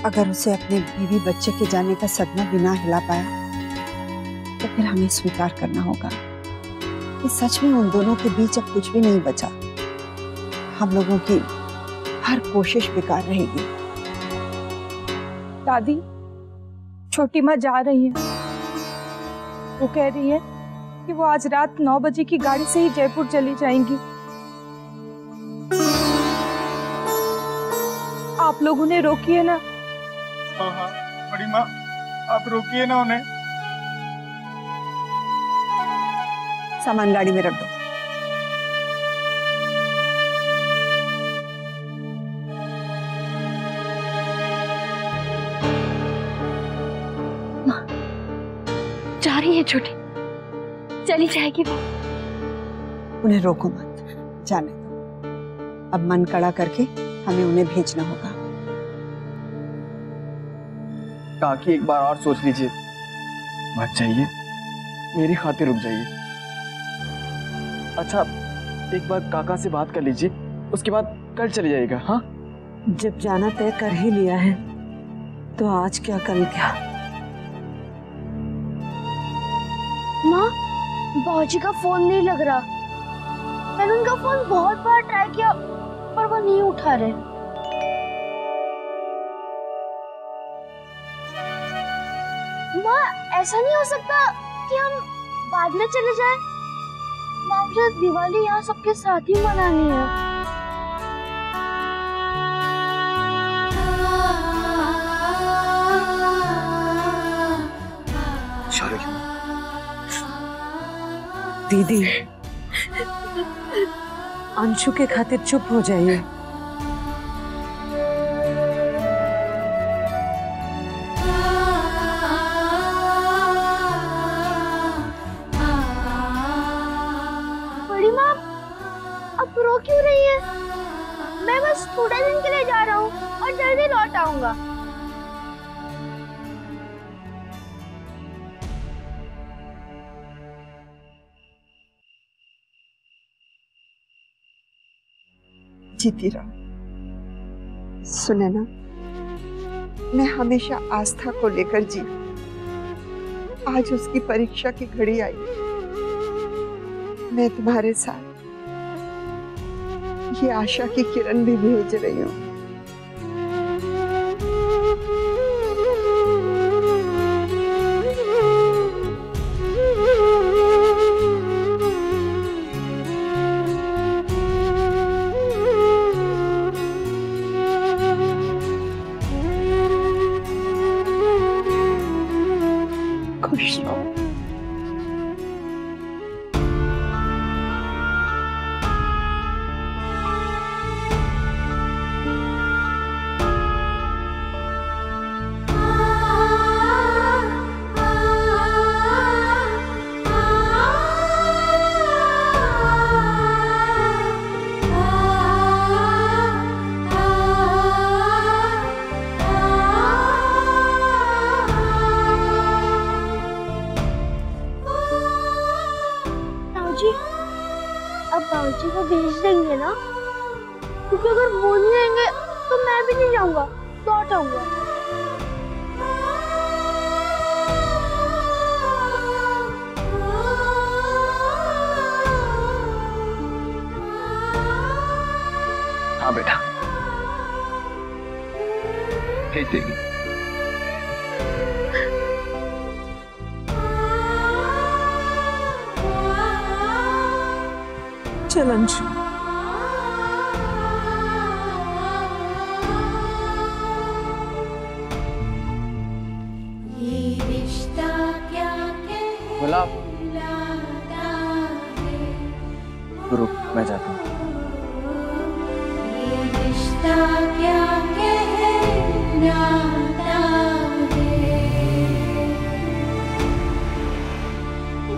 अगर उसे अपने बीवी बच्चे के जाने का सदमा बिना हिला पाया तो फिर हमें स्वीकार करना होगा कि सच में उन दोनों के बीच अब कुछ भी नहीं बचा। हम लोगों की हर कोशिश बेकार रहेगी। दादी, छोटी माँ जा रही है। वो कह रही है कि वो आज रात 9 बजे की गाड़ी से ही जयपुर चली जाएंगी। आप लोग उन्हें रोकिए ना। हाँ हाँ बड़ी माँ, आप रोकिए ना उन्हें। सामान गाड़ी में रख दो। माँ, जा रही है छोटी, चली जाएगी वो। उन्हें रोको मत, जाने दो। अब मन कड़ा करके हमें उन्हें भेजना होगा। काकी एक बार और सोच लीजिए। मत जाइए, मेरी खातिर रुक जाइए। अच्छा, एक बार काका से बात कर लीजिए, उसके बाद कल चले जाइएगा। हाँ, जब जाना तय कर ही लिया है तो आज क्या कल क्या। माँ, बाबूजी का फोन नहीं लग रहा। मैंने उनका फोन बहुत बार ट्राई किया पर वो नहीं उठा रहे। माँ, ऐसा नहीं हो सकता कि हम बाद में चले जाएं? माँ, मुझे दिवाली यहाँ सबके साथ ही मनानी है। दीदी, अंशु के खातिर चुप हो जाइए। बड़ी माँ, अब रो क्यों रही है? मैं बस थोड़े दिन के लिए जा रहा हूँ और जल्दी लौट आऊंगा। जीती रहो। सुनैना, मैं हमेशा आस्था को लेकर जी। आज उसकी परीक्षा की घड़ी आई। मैं तुम्हारे साथ ये आशा की किरण भी भेज रही हूँ। खुश रहो। बाबूजी, अब बाबूजी को भेज देंगे ना? क्योंकि अगर वो नहीं आएंगे तो मैं भी नहीं जाऊंगा, लौट आऊंगा। हाँ बेटा, भेज देगी। चल अंशु, गुलाब, रुक, मैं जाता हूँ। रिश्ता क्या कहलाता है,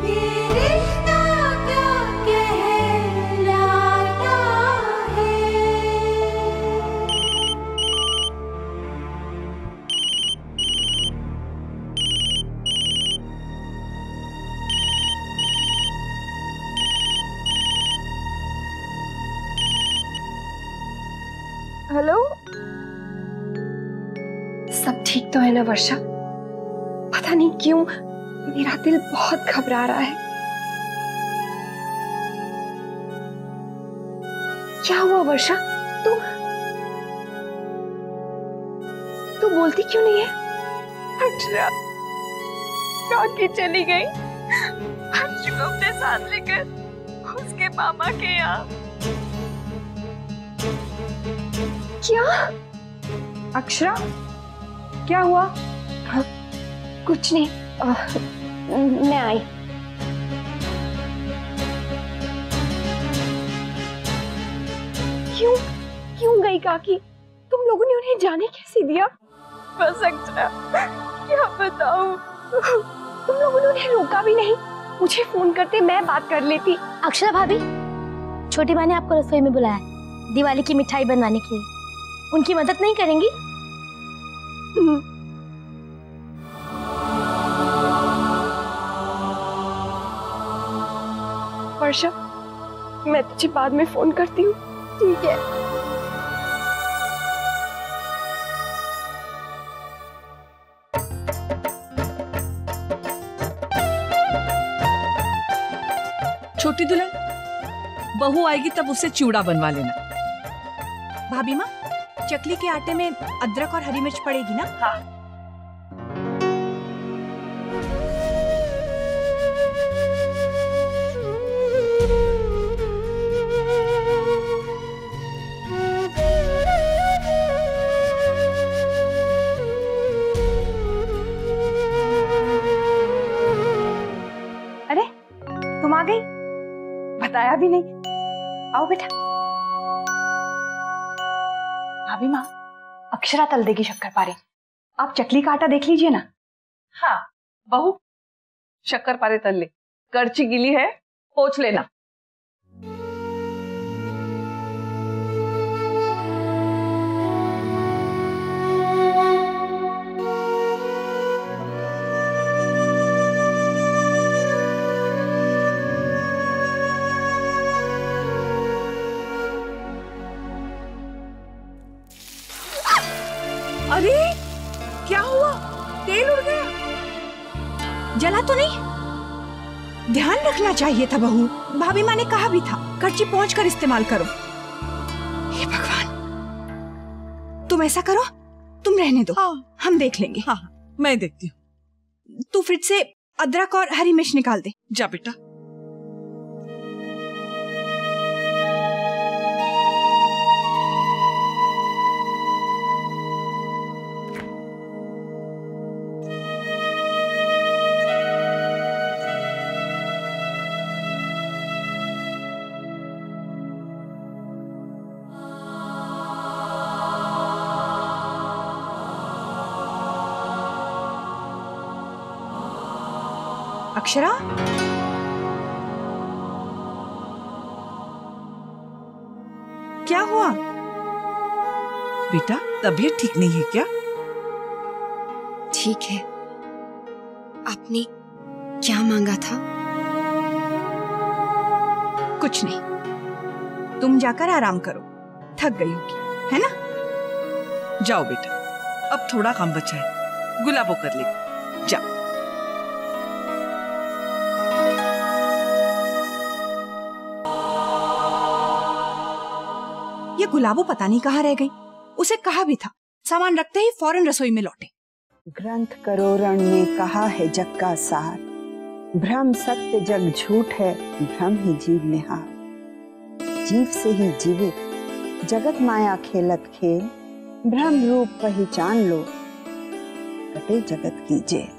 ये रिश्ता क्या कहलाता है। हेलो, सब ठीक तो है ना वर्षा? पता नहीं क्यों मेरा दिल बहुत घबरा रहा है। क्या हुआ वर्षा? तू बोलती क्यों नहीं है? अक्षरा काकी चली गई हर्ष को अपने साथ लेकर उसके मामा के यहाँ। क्या? अक्षरा, क्या हुआ? हाँ, कुछ नहीं, मैं आई। क्यों गई काकी? तुम लोगों ने उन्हें जाने कैसे दिया? बस अक्षरा, क्या बताऊं? तुम लोगों ने उन्हें रोका भी नहीं। मुझे फोन करते, मैं बात कर लेती। अक्षरा भाभी, छोटी माँ ने आपको रसोई में बुलाया दिवाली की मिठाई बनवाने के लिए। उनकी मदद नहीं करेंगी? वर्षा, मैं तुझे बाद में फोन करती हूँ। ठीक है। छोटी दुल्हन, बहू आएगी तब उससे चिवड़ा बनवा लेना। भाभी माँ, चकली के आटे में अदरक और हरी मिर्च पड़ेगी ना? हाँ। अरे, तुम आ गई? बताया भी नहीं। आओ बेटा। भाभी माँ, अक्षरा तल देगी शक्करपारे। आप चकली का आटा देख लीजिए ना। हाँ बहू, शक्करपारे तल ले। करची गीली है, पोंछ लेना। अरे क्या हुआ? तेल उड़ गया? जला तो नहीं? ध्यान रखना चाहिए था बहू, भाभी माँ ने कहा भी था करची पोंछ कर इस्तेमाल करो। हे भगवान, तुम ऐसा करो, तुम रहने दो। हाँ, हम देख लेंगे। हाँ, मैं देखती हूँ। तू फ्रिज से अदरक और हरी मिर्च निकाल दे। जा बेटा। अक्षरा, क्या हुआ? बेटा, तबीयत ठीक नहीं है क्या? ठीक है। आपने क्या मांगा था? कुछ नहीं, तुम जाकर आराम करो, थक गई होगी, है ना? जाओ बेटा, अब थोड़ा काम बचा है, गुलाबो कर लेगी, जाओ। ये गुलाबो पता नहीं कहाँ रह गई, उसे कहा भी था सामान रखते ही फौरन रसोई में लौटे। ग्रंथ करोरण ने कहा है जग का सार, भ्रम सत्य जग झूठ है, भ्रम ही जीव निहार। जीव से ही जीवित जगत माया खेलत खेल, भ्रम रूप पहचान लो, कटे जगत की जेल।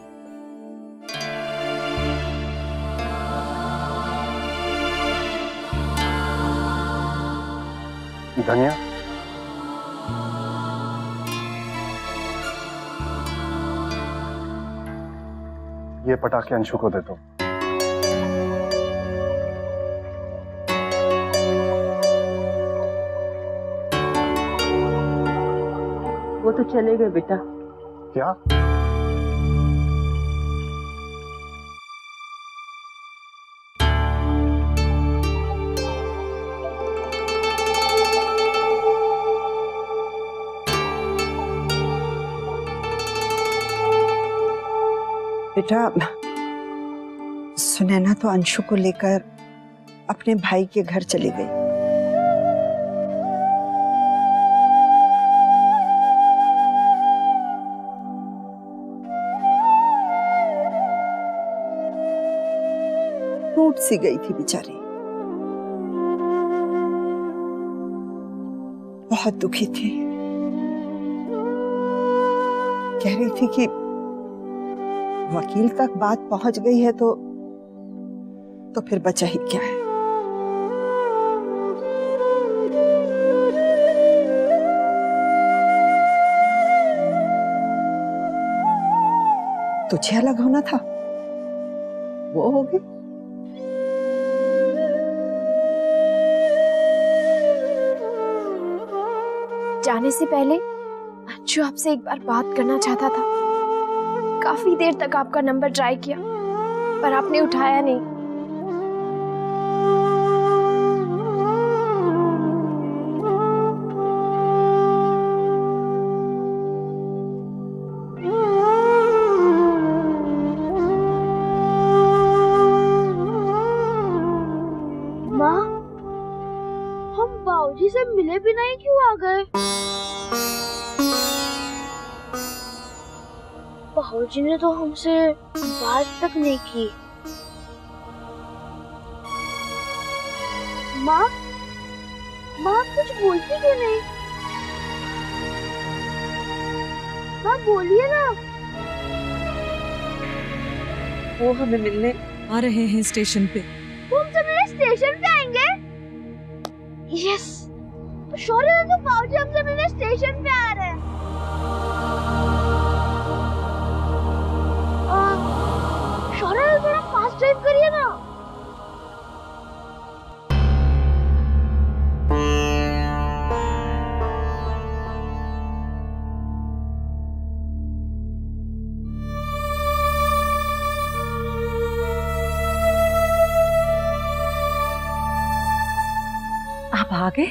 धनिया, ये पटाखे अंशु को दे दो। वो तो चले गए बेटा। क्या? बेटा, सुनैना तो अंशु को लेकर अपने भाई के घर चली गई। टूट सी गई थी बेचारी, बहुत दुखी थी। कह रही थी कि वकील तक बात पहुंच गई है तो फिर बचा ही क्या है। तुझे अलग होना था, वो हो गई। जाने से पहले अंशु आपसे एक बार बात करना चाहता था। काफी देर तक आपका नंबर ट्राई किया पर आपने उठाया नहीं। माँ, हम बाबूजी से मिले भी नहीं क्यों आ गए? बाबूजी ने तो हमसे बात तक नहीं की। माँ, माँ कुछ बोलती क्यों नहीं? माँ बोलिए ना। वो हमें मिलने आ रहे हैं स्टेशन पे। वो हमसे मिलने स्टेशन पे आएंगे? यस, शौर्य तो बाबूजी हमसे मिलने स्टेशन पे आ रहे हैं। शौर्य थोड़ा फास्ट ड्राइव करिए ना। आप आ गए?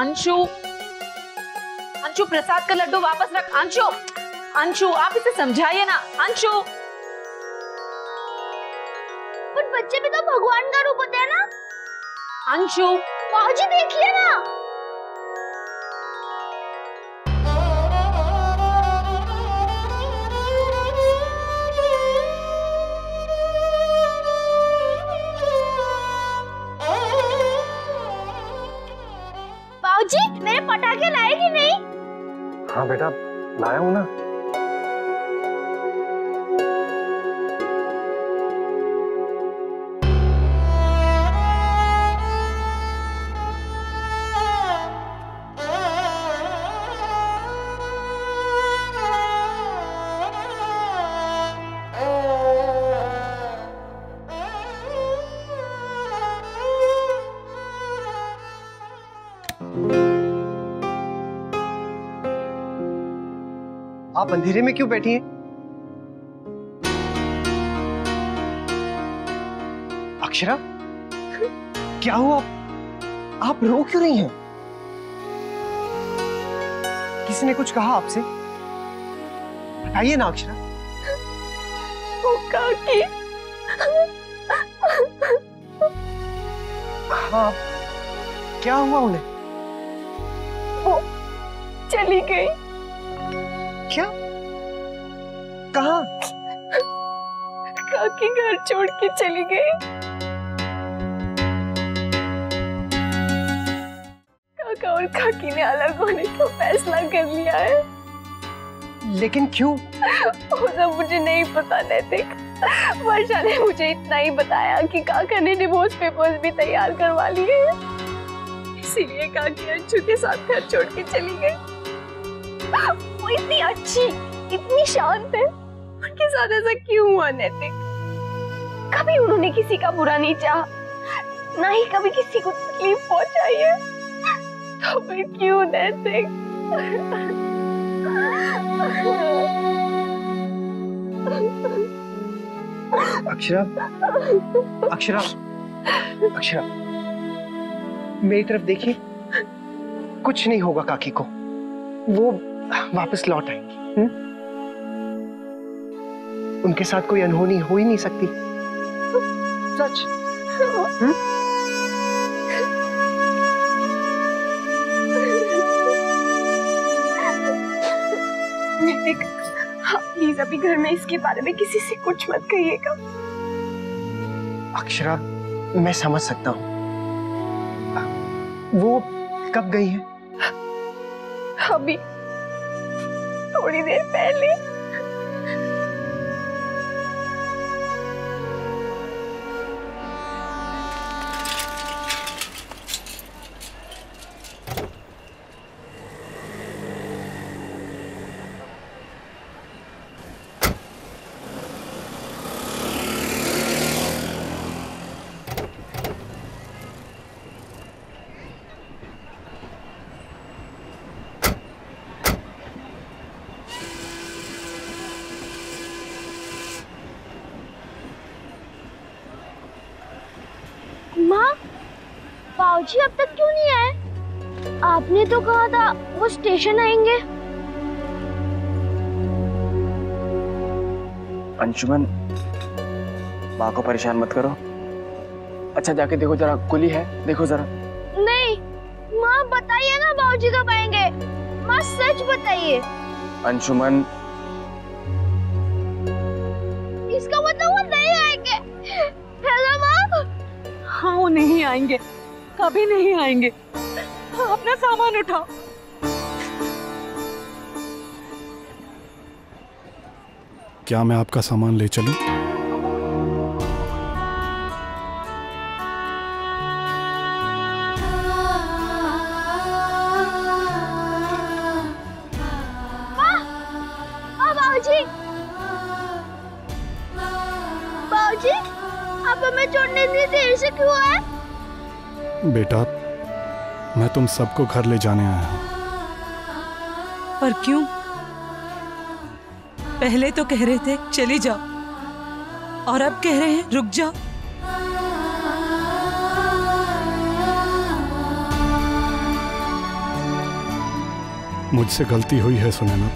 अंशु, अंशु प्रसाद का लड्डू वापस रख। अंशु, अंशु आप इसे समझाइए ना। अंशु, पर बच्चे भी तो भगवान का रूप होते हैं ना। अंशु, बाबूजी देखिए ना। पटाखे लाए कि नहीं? हाँ बेटा, लाया हूं ना। आप अंधेरे में क्यों बैठी हैं? अक्षरा, क्या हुआ? आप रो क्यों रही हैं? किसी ने कुछ कहा आपसे? बताइए ना अक्षरा। काकी। हाँ, क्या हुआ उन्हें? वो चली गई। क्या? कहाँ? काकी घर छोड़ के चली गई। काका और काकी ने अलग होने का फैसला कर लिया है। लेकिन क्यों? वो सब मुझे नहीं पता नैतिक। वर्षा ने मुझे इतना ही बताया कि काका ने डिवोर्स पेपर्स भी तैयार करवा लिए हैं। इसीलिए काकी अंशु के साथ घर छोड़ के चली गई। वो इतनी अच्छी, इतनी शांत है, उनके साथ ऐसा क्यों हुआ नैतिक? कभी उन्होंने किसी का बुरा नहीं चाहा, ना ही कभी किसी को तकलीफ पहुंचाई है, तो फिर क्यों नैतिक? अक्षरा, अक्षरा, अक्षरा, मेरी तरफ देखिए। कुछ नहीं होगा काकी को, वो वापस लौट आएंगी। उनके साथ कोई अनहोनी हो ही नहीं सकती। सच। नैतिक, प्लीज अभी घर में इसके बारे में किसी से कुछ मत कहिएगा। अक्षरा, मैं समझ सकता हूँ। वो कब गई है? अभी थोड़ी देर पहले। बाबूजी अब तक क्यों नहीं आए? आपने तो कहा था वो स्टेशन आएंगे। अंशुमन, माँ को परेशान मत करो। अच्छा जाके देखो जरा, कुली है, देखो जरा। नहीं माँ, बताइए ना बाबूजी कब आएंगे। माँ सच बताइए। अंशुमन, इसका मतलब वो नहीं आएंगे, है ना माँ? हाँ, वो नहीं आएंगे, कभी नहीं आएंगे। अपना सामान उठाओ। क्या मैं आपका सामान ले चलूं? बाबूजी, बाबूजी, आप हमें छोड़ने इतनी देर से क्यों आए? बेटा, मैं तुम सबको घर ले जाने आया हूं। पर क्यों? पहले तो कह रहे थे चली जाओ, और अब कह रहे हैं रुक जाओ। मुझसे गलती हुई है सुनैना,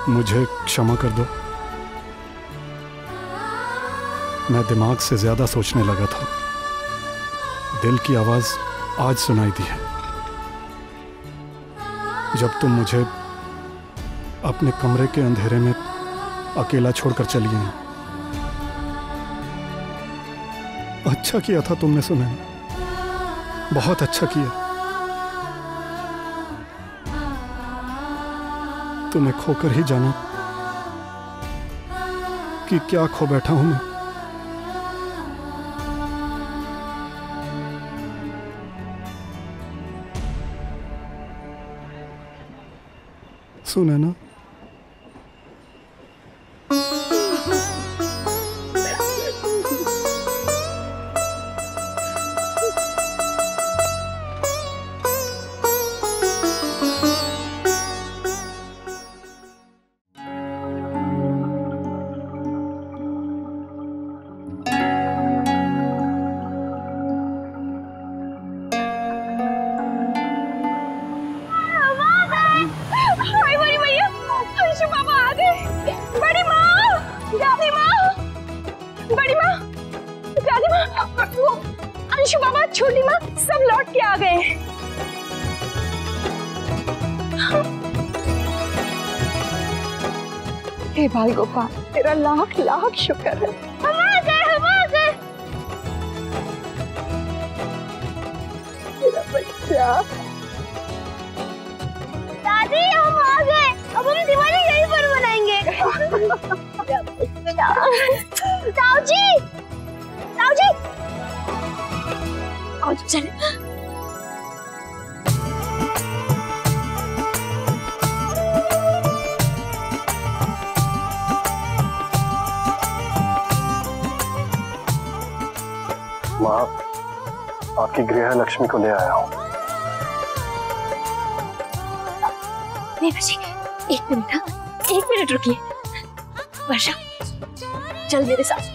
मुझे क्षमा कर दो। मैं दिमाग से ज्यादा सोचने लगा था। दिल की आवाज आज सुनाई दी है जब तुम मुझे अपने कमरे के अंधेरे में अकेला छोड़कर चली गई। अच्छा किया था तुमने सुनैना, बहुत अच्छा किया। तुम्हें खोकर ही जाना कि क्या खो बैठा हूं मैं। सुना ना, अंशु बाबा, छोटी माँ सब लौट के आ गए। हे बाल गोपाल, तेरा लाख लाख शुक्र है। हम आ गए। मेरा बच्चा। दादी हम आ गए, अब हम दिवाली यहीं पर मनाएंगे। ताऊ जी, चल। माँ, आपकी गृह लक्ष्मी को ले आया हूँ। देवर्षि, एक मिनट रुकिए। वर्षा, चल मेरे साथ।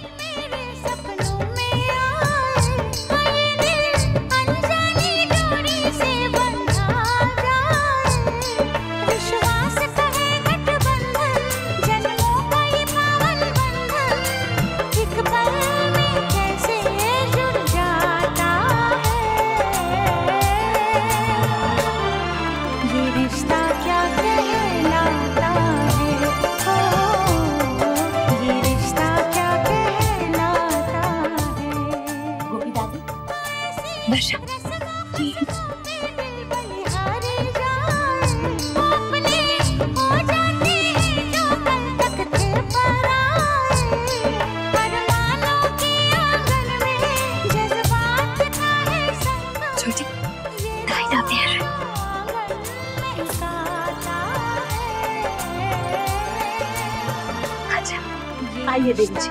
वर्षा, छोटी दाई ना प्यार। अच्छा, आइए देवी जी।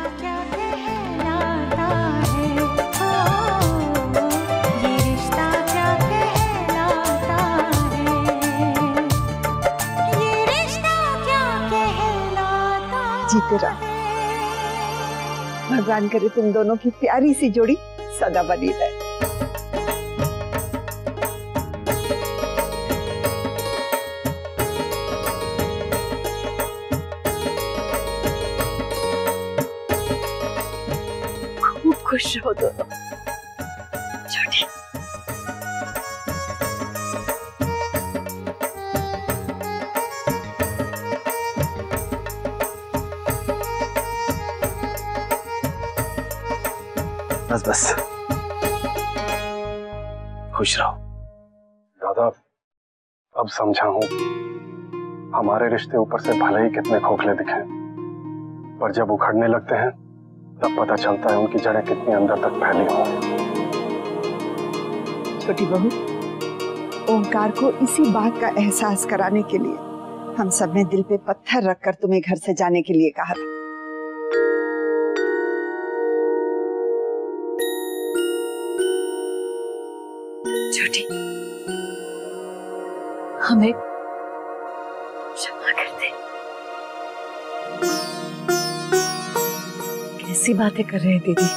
जीते रहो। भगवान करे तुम दोनों की प्यारी सी जोड़ी सदा बनी रहे। खूब खुश रहो दोनों। छोटी, बस खुश रहो। दादा, अब समझा हूं, हमारे रिश्ते ऊपर से भले ही कितने खोखले दिखे, पर जब उखड़ने लगते हैं तब पता चलता है उनकी जड़ें कितनी अंदर तक फैली हों। छोटी बहू, ओंकार को इसी बात का एहसास कराने के लिए हम सब ने दिल पे पत्थर रखकर तुम्हें घर से जाने के लिए कहा था। छोटी, हमें क्षमा कर दे। कैसी बातें कर रहे दीदी,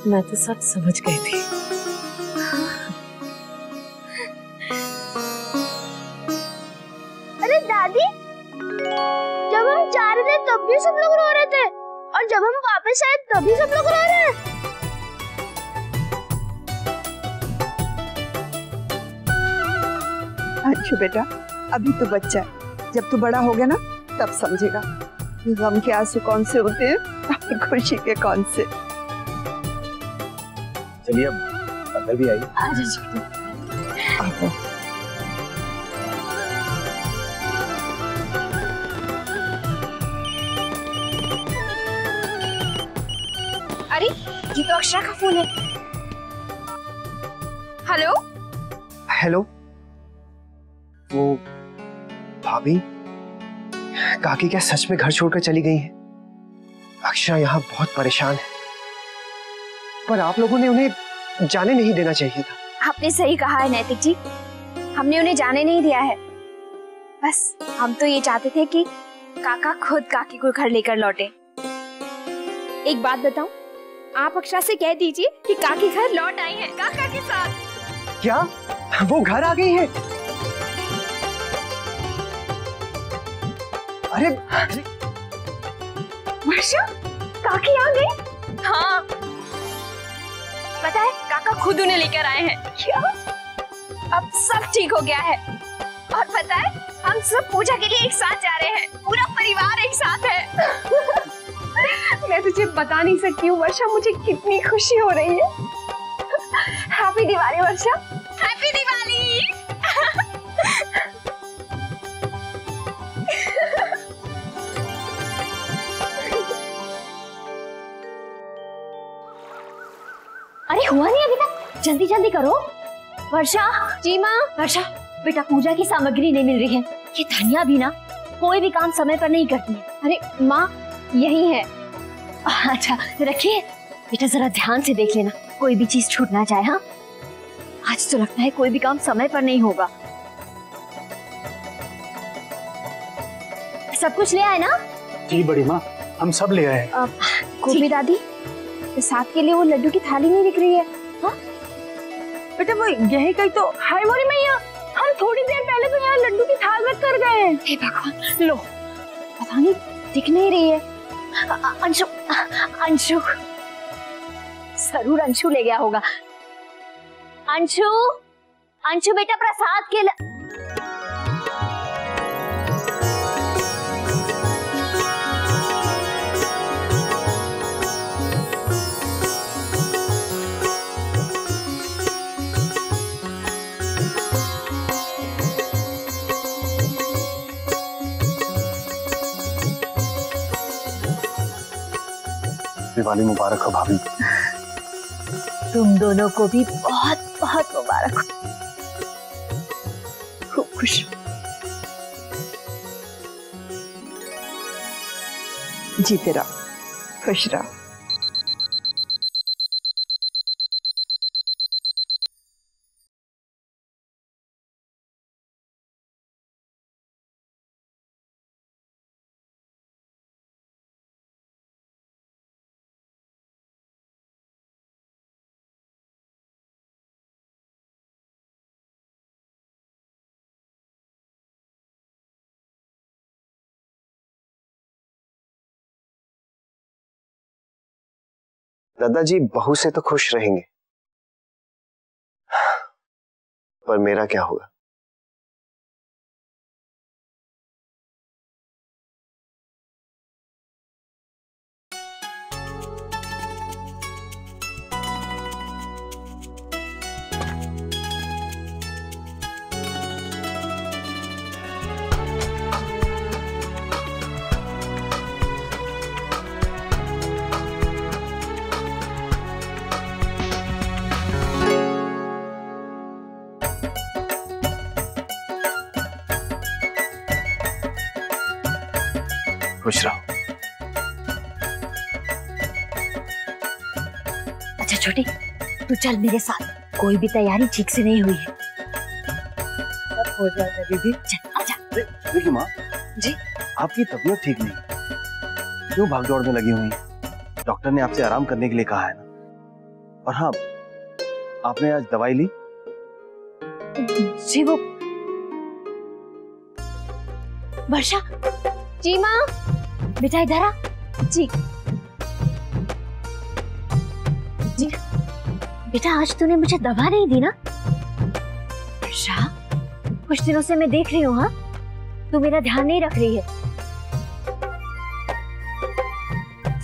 मैं तो सब समझ गई थी। अरे दादी, जब हम जा रहे थे तब भी सब लोग रो रहे थे, और जब हम वापस आए तभी सब लोग रो रहे हैं। अंशु बेटा, अभी तो बच्चा है, जब तू बड़ा हो गया ना तब समझेगा गम के आंसू कौन से होते हैं और खुशी के कौन से। चलिए अब अंदर भी आइए। अरे छोटी अरे ये तो अक्षरा का फोन है। हेलो हेलो, वो भाभी काकी क्या सच में घर छोड़कर चली गई हैं? अक्षरा यहाँ बहुत परेशान है, पर आप लोगों ने उन्हें जाने नहीं देना चाहिए था। आपने सही कहा है नैतिक जी, हमने उन्हें जाने नहीं दिया है। बस हम तो ये चाहते थे कि काका खुद काकी को घर लेकर लौटे। एक बात बताऊं, आप अक्षरा से कह दीजिए कि काकी घर लौट आई है काका के साथ। क्या वो घर आ गई है? अरे वर्षा, काकी आ गई? हाँ, पता है काका खुद उन्हें लेकर आए हैं। क्या? अब सब ठीक हो गया है। और पता है हम सब पूजा के लिए एक साथ जा रहे हैं, पूरा परिवार एक साथ है। मैं तुझे बता नहीं सकती हूँ वर्षा, मुझे कितनी खुशी हो रही है। हैप्पी दिवाली वर्षा। हैप्पी दिवाली। अरे हुआ नहीं अभी तक, जल्दी जल्दी करो। वर्षा। जी माँ। वर्षा बेटा, पूजा की सामग्री नहीं मिल रही है। ये धनिया भी ना कोई भी काम समय पर नहीं करती है। अरे माँ यही है। अच्छा रखिए बेटा, जरा ध्यान से देख लेना, कोई भी चीज छूट ना जाए। हाँ, आज तो लगता है कोई भी काम समय पर नहीं होगा। सब कुछ ले आए ना? जी बड़ी माँ, हम सब ले आए। गोपी दादी, प्रसाद के लिए वो लड्डू की थाली नहीं दिख रही है। हाँ? बेटा वो यही कहीं तो। हाय मोरी मैया, हम थोड़ी देर पहले तो यहाँ लड्डू की थाल रख कर गए हैं। हे भगवान, लो पता नहीं दिख नहीं रही है। अंशु, अंशु जरूर अंशु ले गया होगा। अंशु, अंशु बेटा प्रसाद के दिवाली मुबारक हो भाभी। तुम दोनों को भी बहुत बहुत मुबारक हो। खूब खुश जीते रहो, खुश रहो। दादाजी बहू से तो खुश रहेंगे, पर मेरा क्या होगा? खुश रहो। अच्छा छोटी, तू चल मेरे साथ, कोई भी तैयारी ठीक से नहीं हुई है। सब हो जाएगा दीदी। चल आजा। देखिए माँ जी, आपकी तबीयत ठीक नहीं, क्यों भागदौड़ में लगी हुई है? डॉक्टर ने आपसे आराम करने के लिए कहा है ना। और हाँ, आपने आज दवाई ली? जी वो वर्षा। जी माँ। बेटा इधर आ। जी जी बेटा, आज तूने मुझे दवा नहीं दी ना? वर्षा, कुछ दिनों से मैं देख रही हूँ, हाँ तू मेरा ध्यान नहीं रख रही है।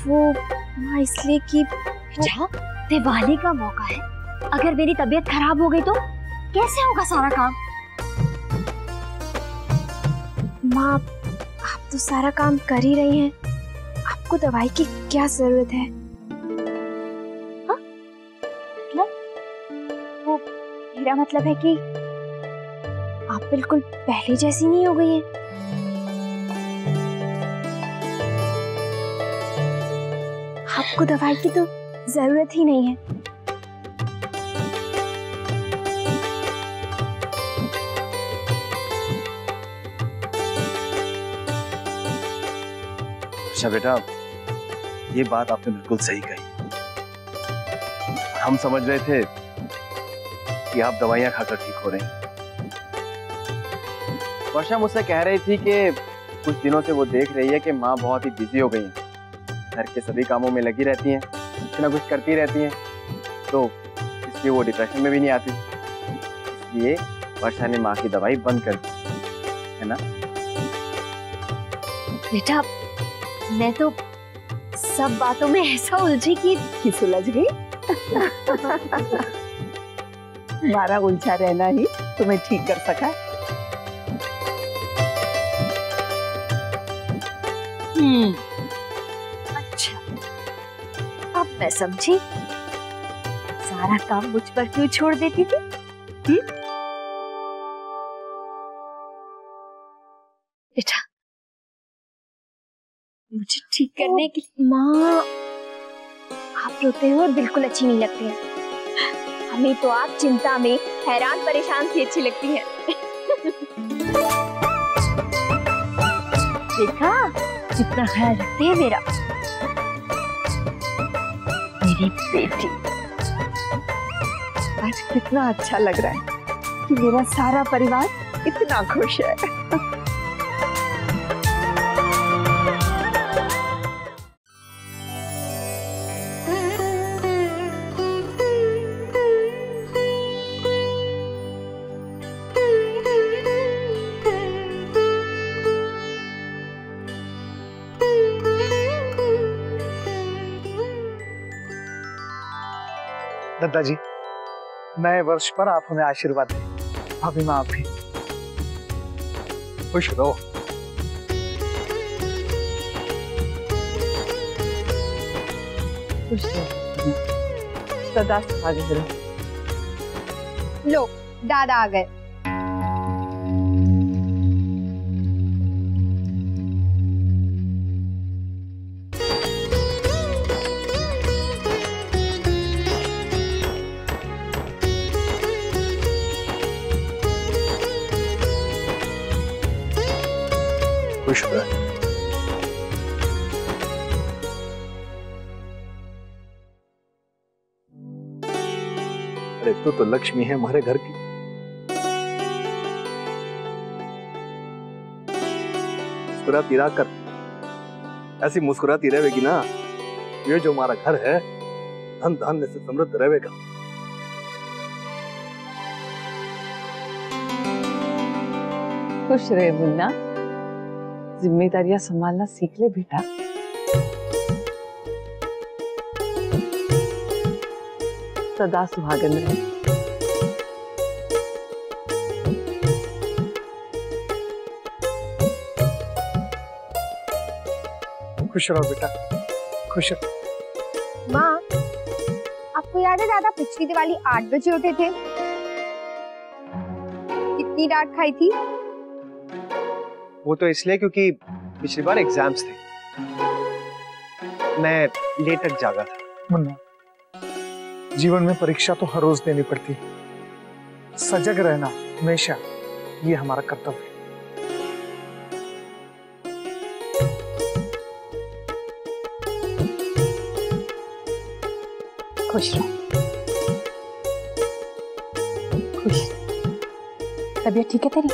वो माँ इसलिए कि अच्छा, दिवाली का मौका है, अगर मेरी तबीयत खराब हो गई तो कैसे होगा सारा काम? माँ, आप तो सारा काम कर ही रही हैं। आपको दवाई की क्या जरूरत है? वो मेरा मतलब है कि आप बिल्कुल पहले जैसी नहीं हो गई हैं। आपको दवाई की तो जरूरत ही नहीं है। अच्छा बेटा, ये बात आपने बिल्कुल सही कही। हम समझ रहे थे कि आप दवाइयां खाकर ठीक हो रही हैं। वर्षा मुझसे कह रही थी कि कुछ दिनों से वो देख रही है कि माँ बहुत ही बिजी हो गई हैं, घर के सभी कामों में लगी रहती हैं, कुछ ना कुछ करती रहती हैं, तो इसलिए वो डिप्रेशन में भी नहीं आती। इसलिए वर्षा ने माँ की दवाई बंद कर दी है ना? बेटा, मैं तो सब बातों में ऐसा उलझी कि सुलझ गई। हमारा उलझा रहना ही तुम्हें ठीक कर सका। अच्छा, अब मैं समझी सारा काम मुझ पर क्यों छोड़ देती थी। बेटा, मुझे ठीक करने के लिए। माँ, आप रोते हुए बिल्कुल अच्छी नहीं लगती हैं। हमें तो आप चिंता में हैरान परेशान सी अच्छी लगती हैं। देखा कितना ख्याल रखते हैं मेरा, मेरी बेटी। आज कितना अच्छा लग रहा है कि मेरा सारा परिवार इतना खुश है। दद्दा जी, नए वर्ष पर आप हमें आशीर्वाद दें। भाभी माँ, आप भी खुश रहो। खुश रहो, सदा सुहागिन रहो। लो, दादा आ गए। खुश रहे। अरे तो लक्ष्मी है हमारे घर की। मुस्कुराती रहा कर, ऐसी मुस्कुराती रहेगी ना, ये जो हमारा घर है धन धान्य से समृद्ध रहेगा। खुश रहे मुन्ना, जिम्मेदारियां संभालना सीख ले बेटा। सदा सुहागन रहे। खुश रहो बेटा, खुश रहो। माँ, आपको याद है दादा पिछली दिवाली 8 बजे उठे थे? कितनी डांट खाई थी? वो तो इसलिए क्योंकि पिछली बार एग्जाम्स थे, मैं लेट तक जागा था। मुन्ना, जीवन में परीक्षा तो हर रोज देनी पड़ती है। सजग रहना हमेशा, ये हमारा कर्तव्य है। खुश रहो, खुश। तबीयत ठीक है तेरी?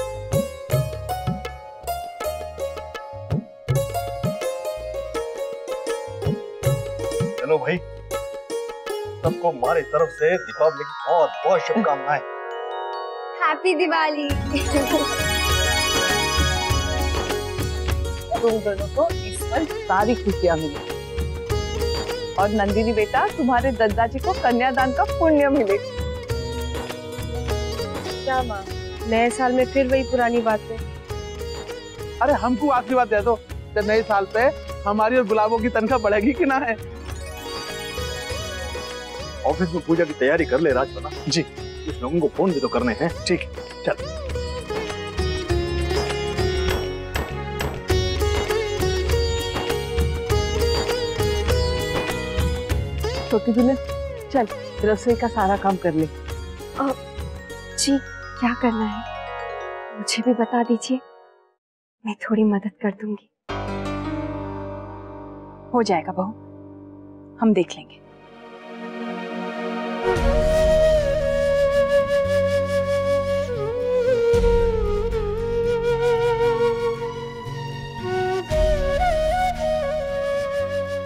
चलो भाई, सबको हमारी तरफ से दीपावली की बहुत बहुत शुभकामनाएं। हैप्पी दिवाली। तुम दोनों को इस पर सारी खुशियां मिली और नंदिनी बेटा, तुम्हारे दद्दा जी को कन्यादान का पुण्य मिले। क्या माँ, नए साल में फिर वही पुरानी बातें। अरे हमको आशीर्वाद दे दो, तो नए साल पे हमारी और गुलाबों की तनख्वाह बढ़ेगी कि ना है। ऑफिस में पूजा की तैयारी कर ले राजपना। जी। कुछ लोगों को फोन भी तो करने हैं। ठीक है, चल। छोटी दुल्हन चल रसोई का सारा काम कर ले। जी क्या करना है मुझे भी बता दीजिए, मैं थोड़ी मदद कर दूंगी। हो जाएगा बहू, हम देख लेंगे।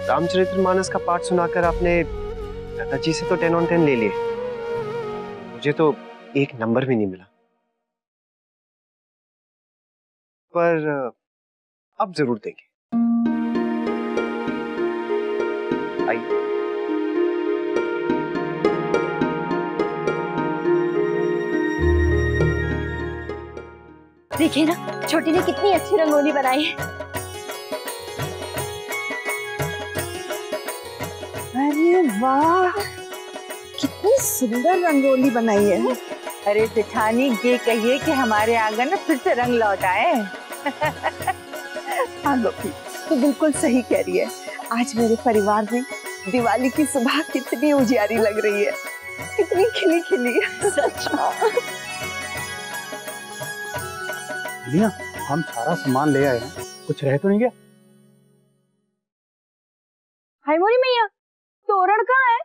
रामचरितमानस का पाठ सुनाकर आपने दादाजी से तो 10 on 10 ले लिए, मुझे तो 1 नंबर भी नहीं मिला। पर अब जरूर देंगे। आइए। देखिए ना छोटी ने कितनी अच्छी रंगोली बनाई है। अरे वाह, कितनी सुंदर रंगोली बनाई है। अरे जेठानी ये कहिए कि हमारे आंगन में फिर से रंग लौट आए। हाँ लोकी, तो बिल्कुल सही कह रही है। आज मेरे परिवार में दिवाली की सुबह कितनी उजियारी लग रही है, कितनी खिली खिली। सच लिया, हम सारा सामान ले आए हैं, कुछ रह तो नहीं गया? हाय मोरी मैया, तोरण कहाँ है?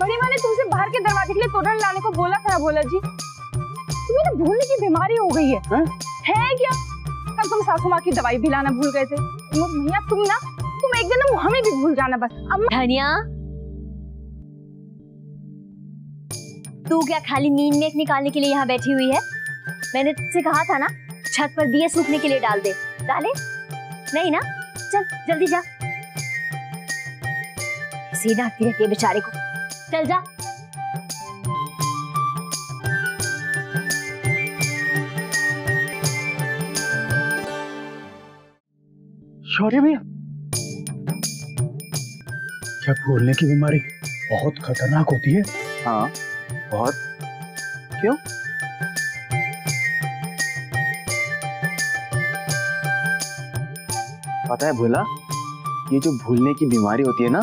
बड़ी माँ ने तुमसे बाहर के दरवाजे के लिए तोरण लाने को बोला था भोला जी। तुम्हें भूलने की बीमारी हो गई है। है क्या? कल तुम सासू माँ की दवाई भी लाना भूल गए थे। मैया तुम एक दिन हमें भी भूल जाना बस। धनिया, तू क्या खाली नींद में निकालने के लिए यहाँ बैठी हुई है? मैंने तुझसे कहा था ना छत पर दिए सूखने के लिए डाल दे। डाले नहीं ना? चल जल्दी जा। सीधा आती रहती है बेचारे को। चल जा। शौर्य भैया, क्या भूलने की बीमारी बहुत खतरनाक होती है? हाँ बहुत। क्यों? पता है भोला, ये जो भूलने की बीमारी होती है ना,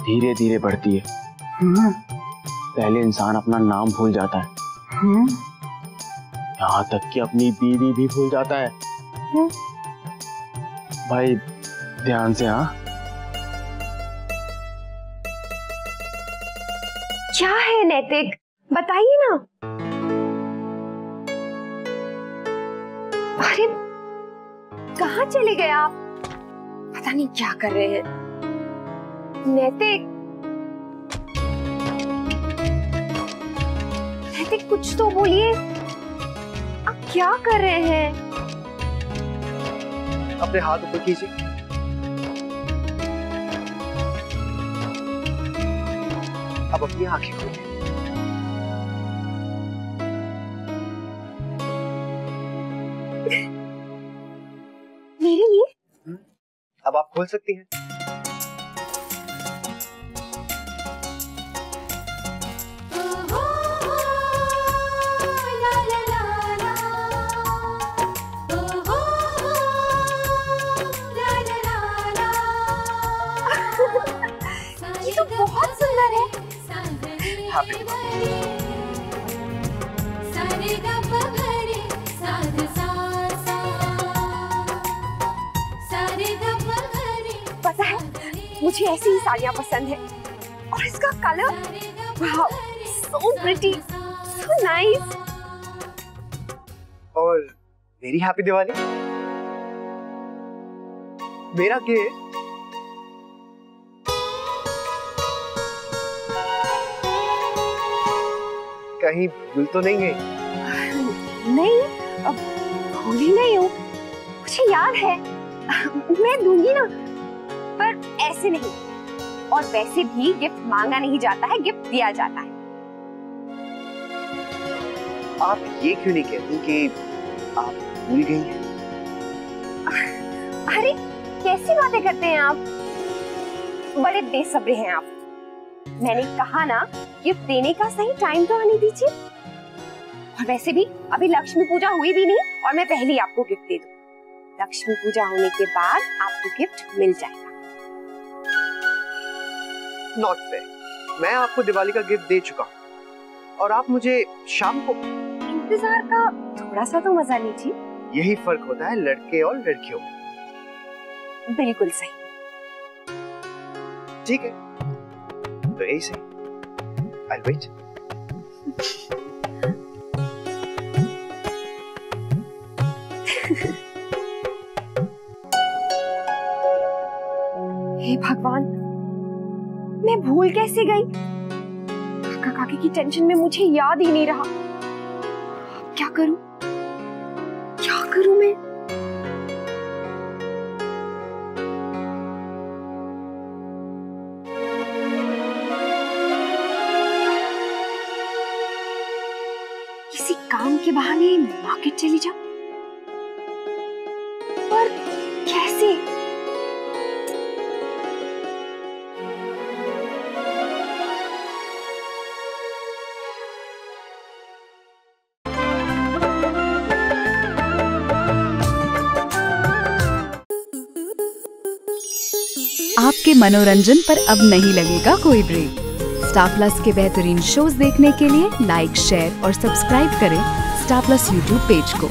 धीरे धीरे बढ़ती है। पहले इंसान अपना नाम भूल जाता है, यहाँ तक कि अपनी बीवी भी भूल जाता है। भाई ध्यान से। हाँ क्या है नैतिक, बताइए ना। अरे कहाँ चले गए आप? पता नहीं क्या कर रहे हैं। नैतिक, नैतिक कुछ तो बोलिए, आप क्या कर रहे हैं? अपने हाथ ऊपर कीजिए। अब अपनी आंखें खोलिए। मेरे लिए? अब आप खोल सकती हैं। ये तो बहुत सुंदर है। हाँ पता है मुझे ऐसी ही साड़ियाँ पसंद है, और इसका colour, wow, so pretty, so nice. और मेरी हैप्पी दिवाली। मेरा गिफ्ट कहीं भूल तो नहीं गई? नहीं, अब भूली नहीं हूँ, मुझे याद है, मैं दूंगी ना, पर ऐसे नहीं। और वैसे भी गिफ्ट मांगा नहीं जाता है, गिफ्ट दिया जाता है। आप ये क्यों नहीं कहती कि आप भूल गई हैं? अरे कैसी बातें करते हैं आप, बड़े बेसब्रे हैं आप। मैंने कहा ना, गिफ्ट देने का सही टाइम तो आने दीजिए। और वैसे भी अभी लक्ष्मी पूजा हुई भी नहीं और मैं पहले ही आपको गिफ्ट दे दूं। लक्ष्मी पूजा होने के बाद आपको गिफ्ट मिल जाएगा। Not fair. मैं आपको दिवाली का गिफ्ट दे चुका हूँ और आप मुझे शाम को। इंतजार का थोड़ा सा तो मजा लीजिए। यही फर्क होता है लड़के और लड़कियों में। बिल्कुल सही। ठीक है, तो यही सही। I'll wait. हे भगवान, मैं भूल कैसे गई? काका काकी की टेंशन में मुझे याद ही नहीं रहा। क्या करूं? क्या करूं मैं? किसी काम के बहाने मार्केट चली जाऊं, पर कैसे? आपके मनोरंजन पर अब नहीं लगेगा कोई ब्रेक। स्टार प्लस के बेहतरीन शोज देखने के लिए लाइक, शेयर और सब्सक्राइब करें स्टार प्लस यूट्यूब पेज को।